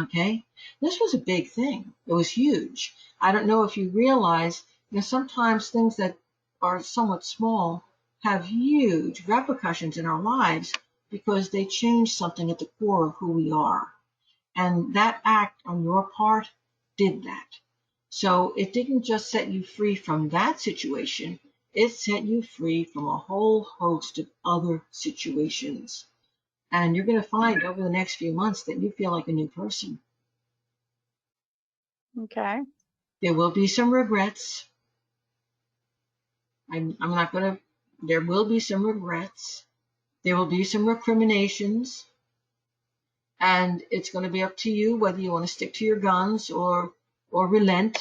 Okay. This was a big thing. It was huge. I don't know if you realize, sometimes things that are somewhat small have huge repercussions in our lives because they change something at the core of who we are. And that act on your part did that. So it didn't just set you free from that situation, it set you free from a whole host of other situations. And you're going to find over the next few months that you feel like a new person. Okay. There will be some regrets. I'm not going to, there will be some regrets. There will be some recriminations. And it's going to be up to you whether you want to stick to your guns or relent.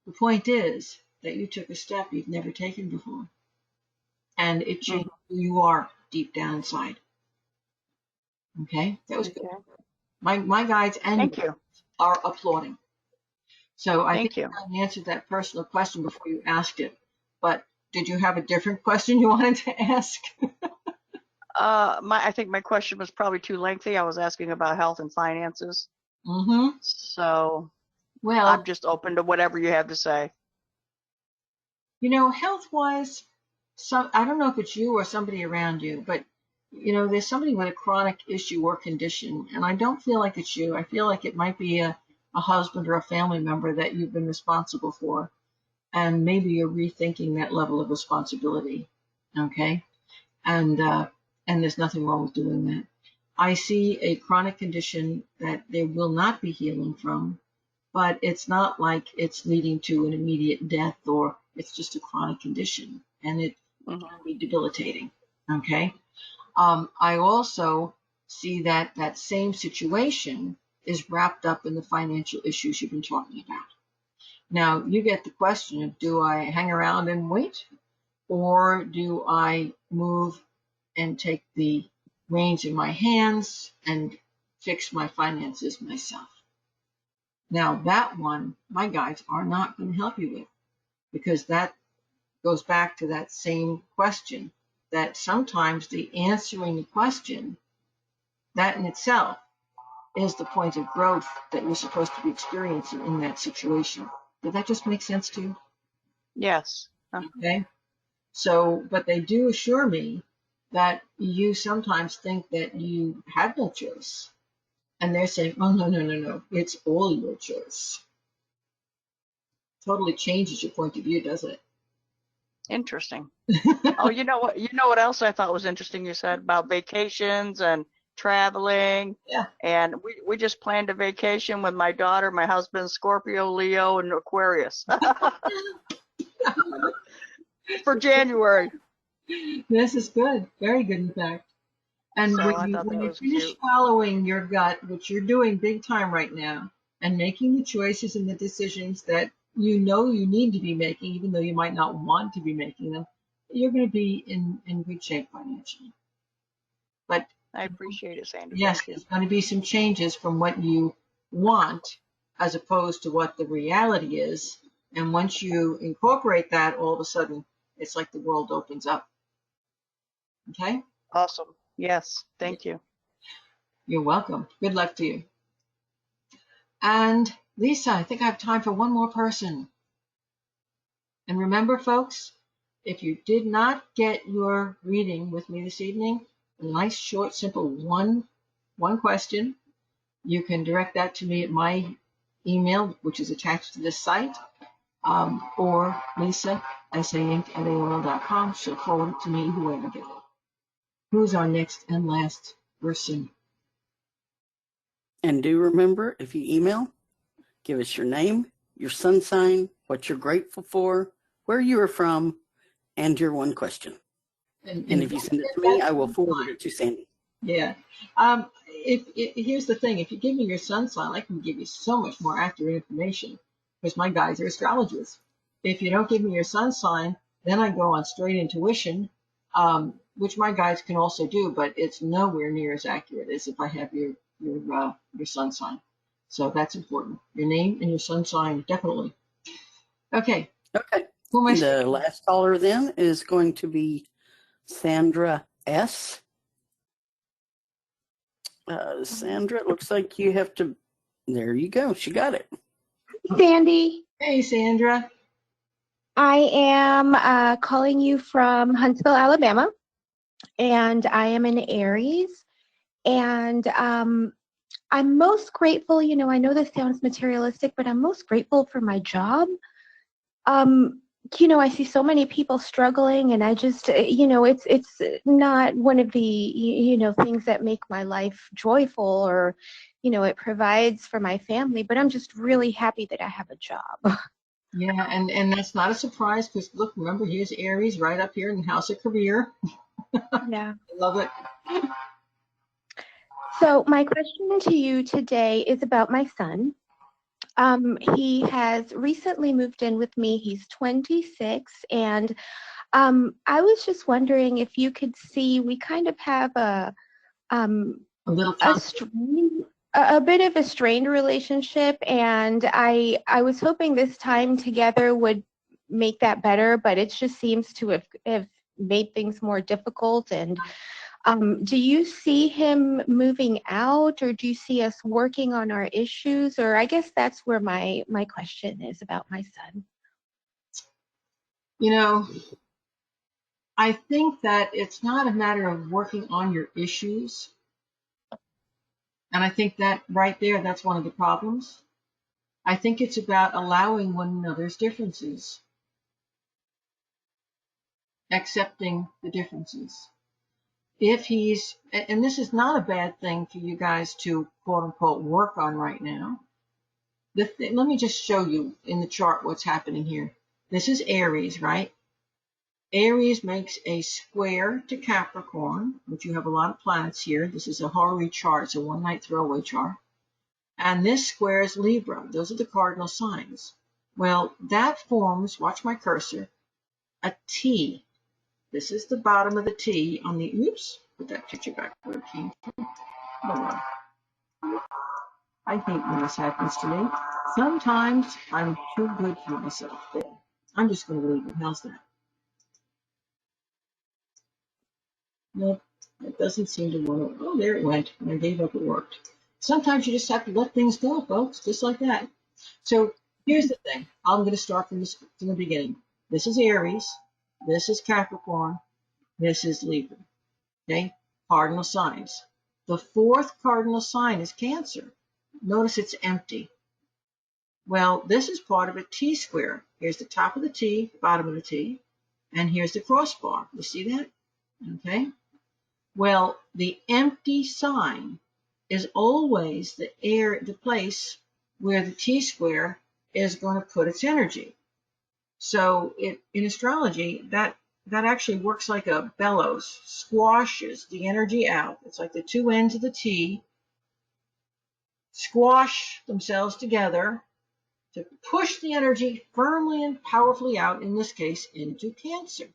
The point is that you took a step you've never taken before. And it changed who you are deep down inside. Okay? That was good. My guides and Thank you. are applauding. So I think Thank you. I answered that personal question before you asked it. But did you have a different question you wanted to ask? I think my question was probably too lengthy. I was asking about health and finances. Mm-hmm. So Well, I'm just open to whatever you have to say. health-wise, I don't know if it's you or somebody around you, but there's somebody with a chronic issue or condition, and I don't feel like it's you. I feel like it might be a husband or a family member that you've been responsible for, and maybe you're rethinking that level of responsibility. Okay, and there's nothing wrong with doing that. I see a chronic condition that there will not be healing from, but it's not like it's leading to an immediate death or it's just a chronic condition, and it can be debilitating. Okay. I also see that that same situation is wrapped up in the financial issues you've been talking about. Now, you get the question of, do I hang around and wait, or do I move and take the reins in my hands and fix my finances myself? Now, that one, my guides are not going to help you with, because that goes back to that same question, that sometimes the answering the question, that in itself is the point of growth that you're supposed to be experiencing in that situation. Did that just make sense to you? Yes. Okay. So, but they do assure me that you sometimes think that you have no choice. And they're saying, oh, no, no, no, no. It's all your choice. Totally changes your point of view, doesn't it? Interesting. Oh, you know what? You know what else I thought was interesting? You said about vacations and traveling. Yeah. And we just planned a vacation with my daughter, my husband, Scorpio, Leo, and Aquarius for January. This is good. Very good, in fact. And So I when thought that you was finish cute. following your gut, which you're doing big time right now, and making the choices and the decisions that you know you need to be making, even though you might not want to be making them, you're going to be in good shape financially. But I appreciate it, Sandy. yes, Thank you. there's going to be some changes from what you want as opposed to what the reality is. And once you incorporate that, all of a sudden, it's like the world opens up. Okay? Awesome. Yes, thank you. You're welcome. Good luck to you. And Lisa, I think I have time for one more person. And remember, folks, if you did not get your reading with me this evening, a nice, short, simple one question, you can direct that to me at my email, which is attached to this site, or Lisa, sainc@aol.com. She'll forward it to me either way I get it. Who's our next and last person? And do remember, if you email, give us your name, your sun sign, what you're grateful for, where you are from, and your one question. And if you send it to me, I will forward it to Sandy. Yeah. Here's the thing. If you give me your sun sign, I can give you so much more accurate information because my guys are astrologers. If you don't give me your sun sign, then I go on straight intuition, which my guys can also do, but it's nowhere near as accurate as if I have your sun sign. So that's important. Your name and your sun sign, definitely. Okay. Okay. Who am I The last caller then is going to be Sandra S. Sandra, it looks like you have to. There you go. She got it. Sandy, Hey, Sandra. I am calling you from Huntsville, Alabama, and I am an Aries. And I'm most grateful, I know this sounds materialistic, but I'm most grateful for my job. I see so many people struggling, and I just, it's not one of the, things that make my life joyful or, it provides for my family, but I'm just really happy that I have a job. Yeah, and that's not a surprise because look, remember, here's Aries right up here in the house of career. Yeah. I love it. So my question to you today is about my son. He has recently moved in with me. He's 26, and I was just wondering if you could see, we kind of have a little a bit of a strained relationship, and I was hoping this time together would make that better, but it just seems to have made things more difficult. And do you see him moving out, or do you see us working on our issues? Or I guess that's where my question is about my son. I think that it's not a matter of working on your issues. And I think that right there, that's one of the problems. I think it's about allowing one another's differences, accepting the differences. If he's, and this is not a bad thing for you guys to quote unquote work on right now. Let me just show you in the chart what's happening here. This is Aries, right? Aries makes a square to Capricorn, which you have a lot of planets here. This is a horary chart. It's a one-night throwaway chart. And this square is Libra. Those are the cardinal signs. Well, that forms, watch my cursor, a T. This is the bottom of the T on the, oops, put that picture back where it came from. Oh, I hate when this happens to me. Sometimes I'm too good for myself. There. I'm just going to leave it. How's that? Nope, it doesn't seem to want to. Oh, there it went. When I gave up, it worked. Sometimes you just have to let things go, folks, just like that. So here's the thing. I'm going to start from the beginning. This is Aries. This is Capricorn. This is Libra. Okay? Cardinal signs. The fourth cardinal sign is Cancer. Notice it's empty. Well, this is part of a T square. Here's the top of the T, bottom of the T, and here's the crossbar. You see that? Okay? Well, the empty sign is always the place where the T square is going to put its energy. So in astrology, that actually works like a bellows, squashes the energy out. It's like the two ends of the T squash themselves together to push the energy firmly and powerfully out, in this case, into Cancer.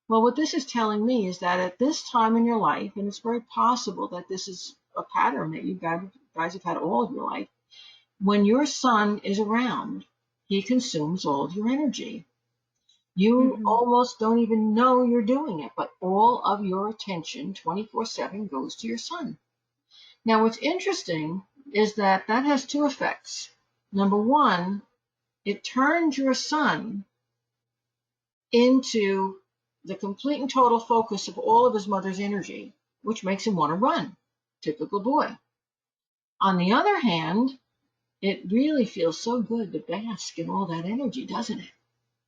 Well, what this is telling me is that at this time in your life, and it's very possible that this is a pattern that you guys have had all of your life, when your sun is around, he consumes all of your energy. You Mhm. almost don't even know you're doing it, but all of your attention 24/7 goes to your son. Now, what's interesting is that that has two effects. Number one, it turns your son into the complete and total focus of all of his mother's energy, which makes him want to run. Typical boy. On the other hand, it really feels so good to bask in all that energy, doesn't it?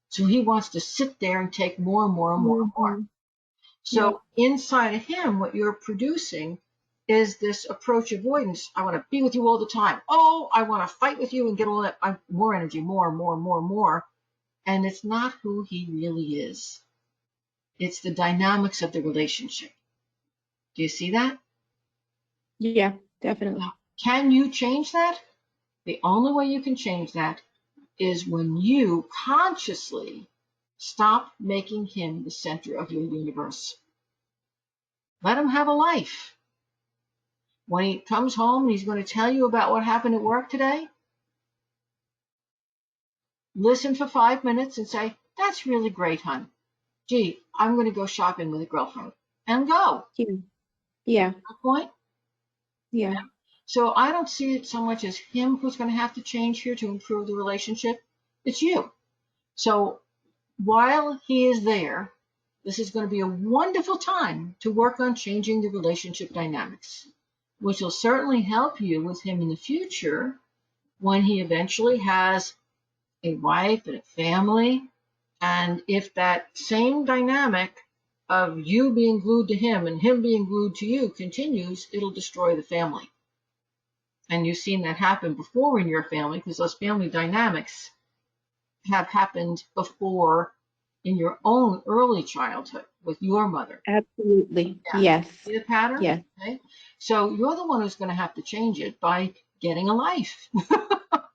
So he wants to sit there and take more and more and more and more. Mhm. Yep. So inside of him, what you're producing is this approach avoidance. I want to be with you all the time. Oh, I want to fight with you and get all that more energy, more, more, more, more. And it's not who he really is. It's the dynamics of the relationship. Do you see that? Yeah, definitely. Can you change that? The only way you can change that is when you consciously stop making him the center of your universe. Let him have a life. When he comes home and he's going to tell you about what happened at work today, listen for 5 minutes and say, "That's really great, hon. Gee, I'm going to go shopping with a girlfriend." And go. Yeah. Yeah. That point? Yeah. So I don't see it so much as him who's going to have to change here to improve the relationship. It's you. So while he is there, this is going to be a wonderful time to work on changing the relationship dynamics, which will certainly help you with him in the future when he eventually has a wife and a family. And if that same dynamic of you being glued to him and him being glued to you continues, it'll destroy the family. And you've seen that happen before in your family because those family dynamics have happened before in your own early childhood with your mother. Absolutely. Yeah. Yes. See the pattern? Yes. Okay. So you're the one who's going to have to change it by getting a life.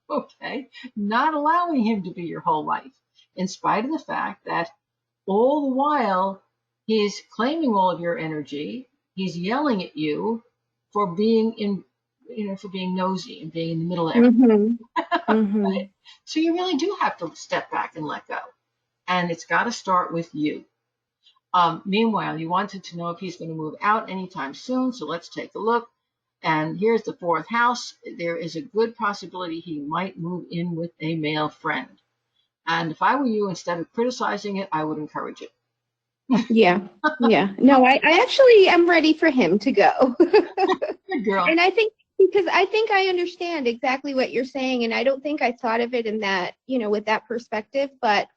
Okay. Not allowing him to be your whole life, in spite of the fact that all the while he's claiming all of your energy. He's yelling at you for being for being nosy and being in the middle of everything. Mm-hmm. Mm-hmm. Right? So you really do have to step back and let go. And it's got to start with you. Meanwhile, you wanted to know if he's going to move out anytime soon. So let's take a look. And here's the fourth house. There is a good possibility he might move in with a male friend. And if I were you, instead of criticizing it, I would encourage it. Yeah. Yeah. No, I actually am ready for him to go. Good girl. And I think because I think I understand exactly what you're saying, and I don't think I thought of it in that, with that perspective, but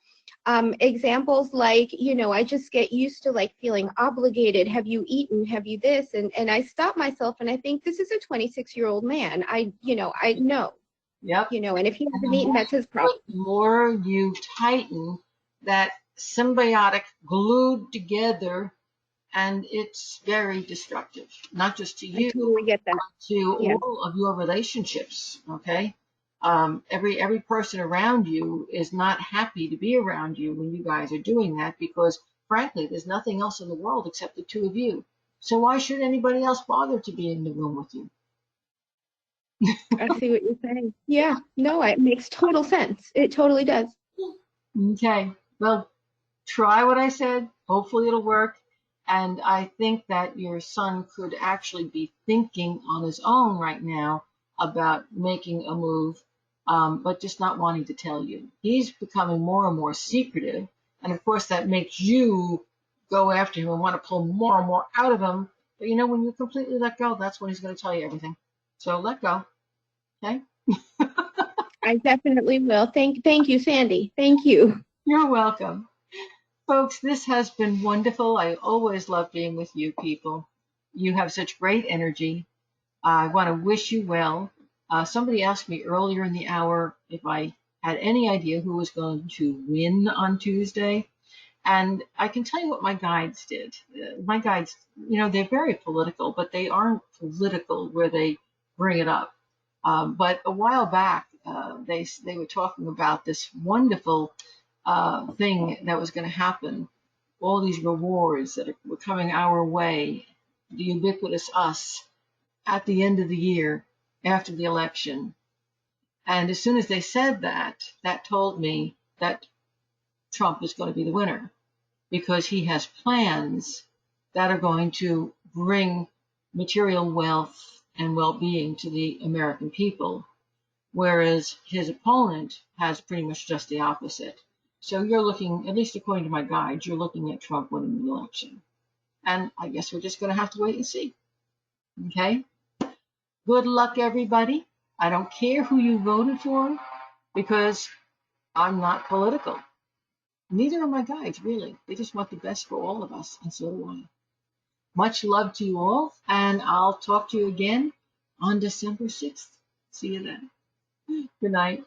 examples like, I just get used to like feeling obligated. Have you eaten? Have you this? And I stop myself and I think this is a 26-year-old man. I know, Yep. and if he And hasn't eaten, that's his problem. the more you tighten that symbiotic glued together, and it's very destructive, not just to I you, totally get that. but to Yeah. all of your relationships. Okay. Every person around you is not happy to be around you when you guys are doing that because, frankly, there's nothing else in the world except the two of you. So why should anybody else bother to be in the room with you? I see what you're saying. Yeah. No, it makes total sense. It totally does. Okay. Well, try what I said. Hopefully it'll work. And I think that your son could actually be thinking on his own right now about making a move, but just not wanting to tell you. He's becoming more and more secretive. And of course, that makes you go after him and want to pull more and more out of him. But when you completely let go, that's when he's going to tell you everything. So let go. Okay? I definitely will. Thank you, Sandy. Thank you. You're welcome. Folks, this has been wonderful. I always love being with you people. You have such great energy. I want to wish you well. Somebody asked me earlier in the hour if I had any idea who was going to win on Tuesday. And I can tell you what my guides did. My guides, they're very political, but they aren't political where they bring it up. But a while back, they were talking about this wonderful thing that was going to happen. All these rewards that were coming our way, the ubiquitous us, at the end of the year, after the election. And as soon as they said that, that told me that Trump is going to be the winner because he has plans that are going to bring material wealth and well-being to the American people, whereas his opponent has pretty much just the opposite. So you're looking, at least according to my guide, you're looking at Trump winning the election. And I guess we're just going to have to wait and see. Okay? Good luck, everybody. I don't care who you voted for because I'm not political. Neither are my guides, really. They just want the best for all of us, and so do I. Much love to you all, and I'll talk to you again on December 6th. See you then. Good night.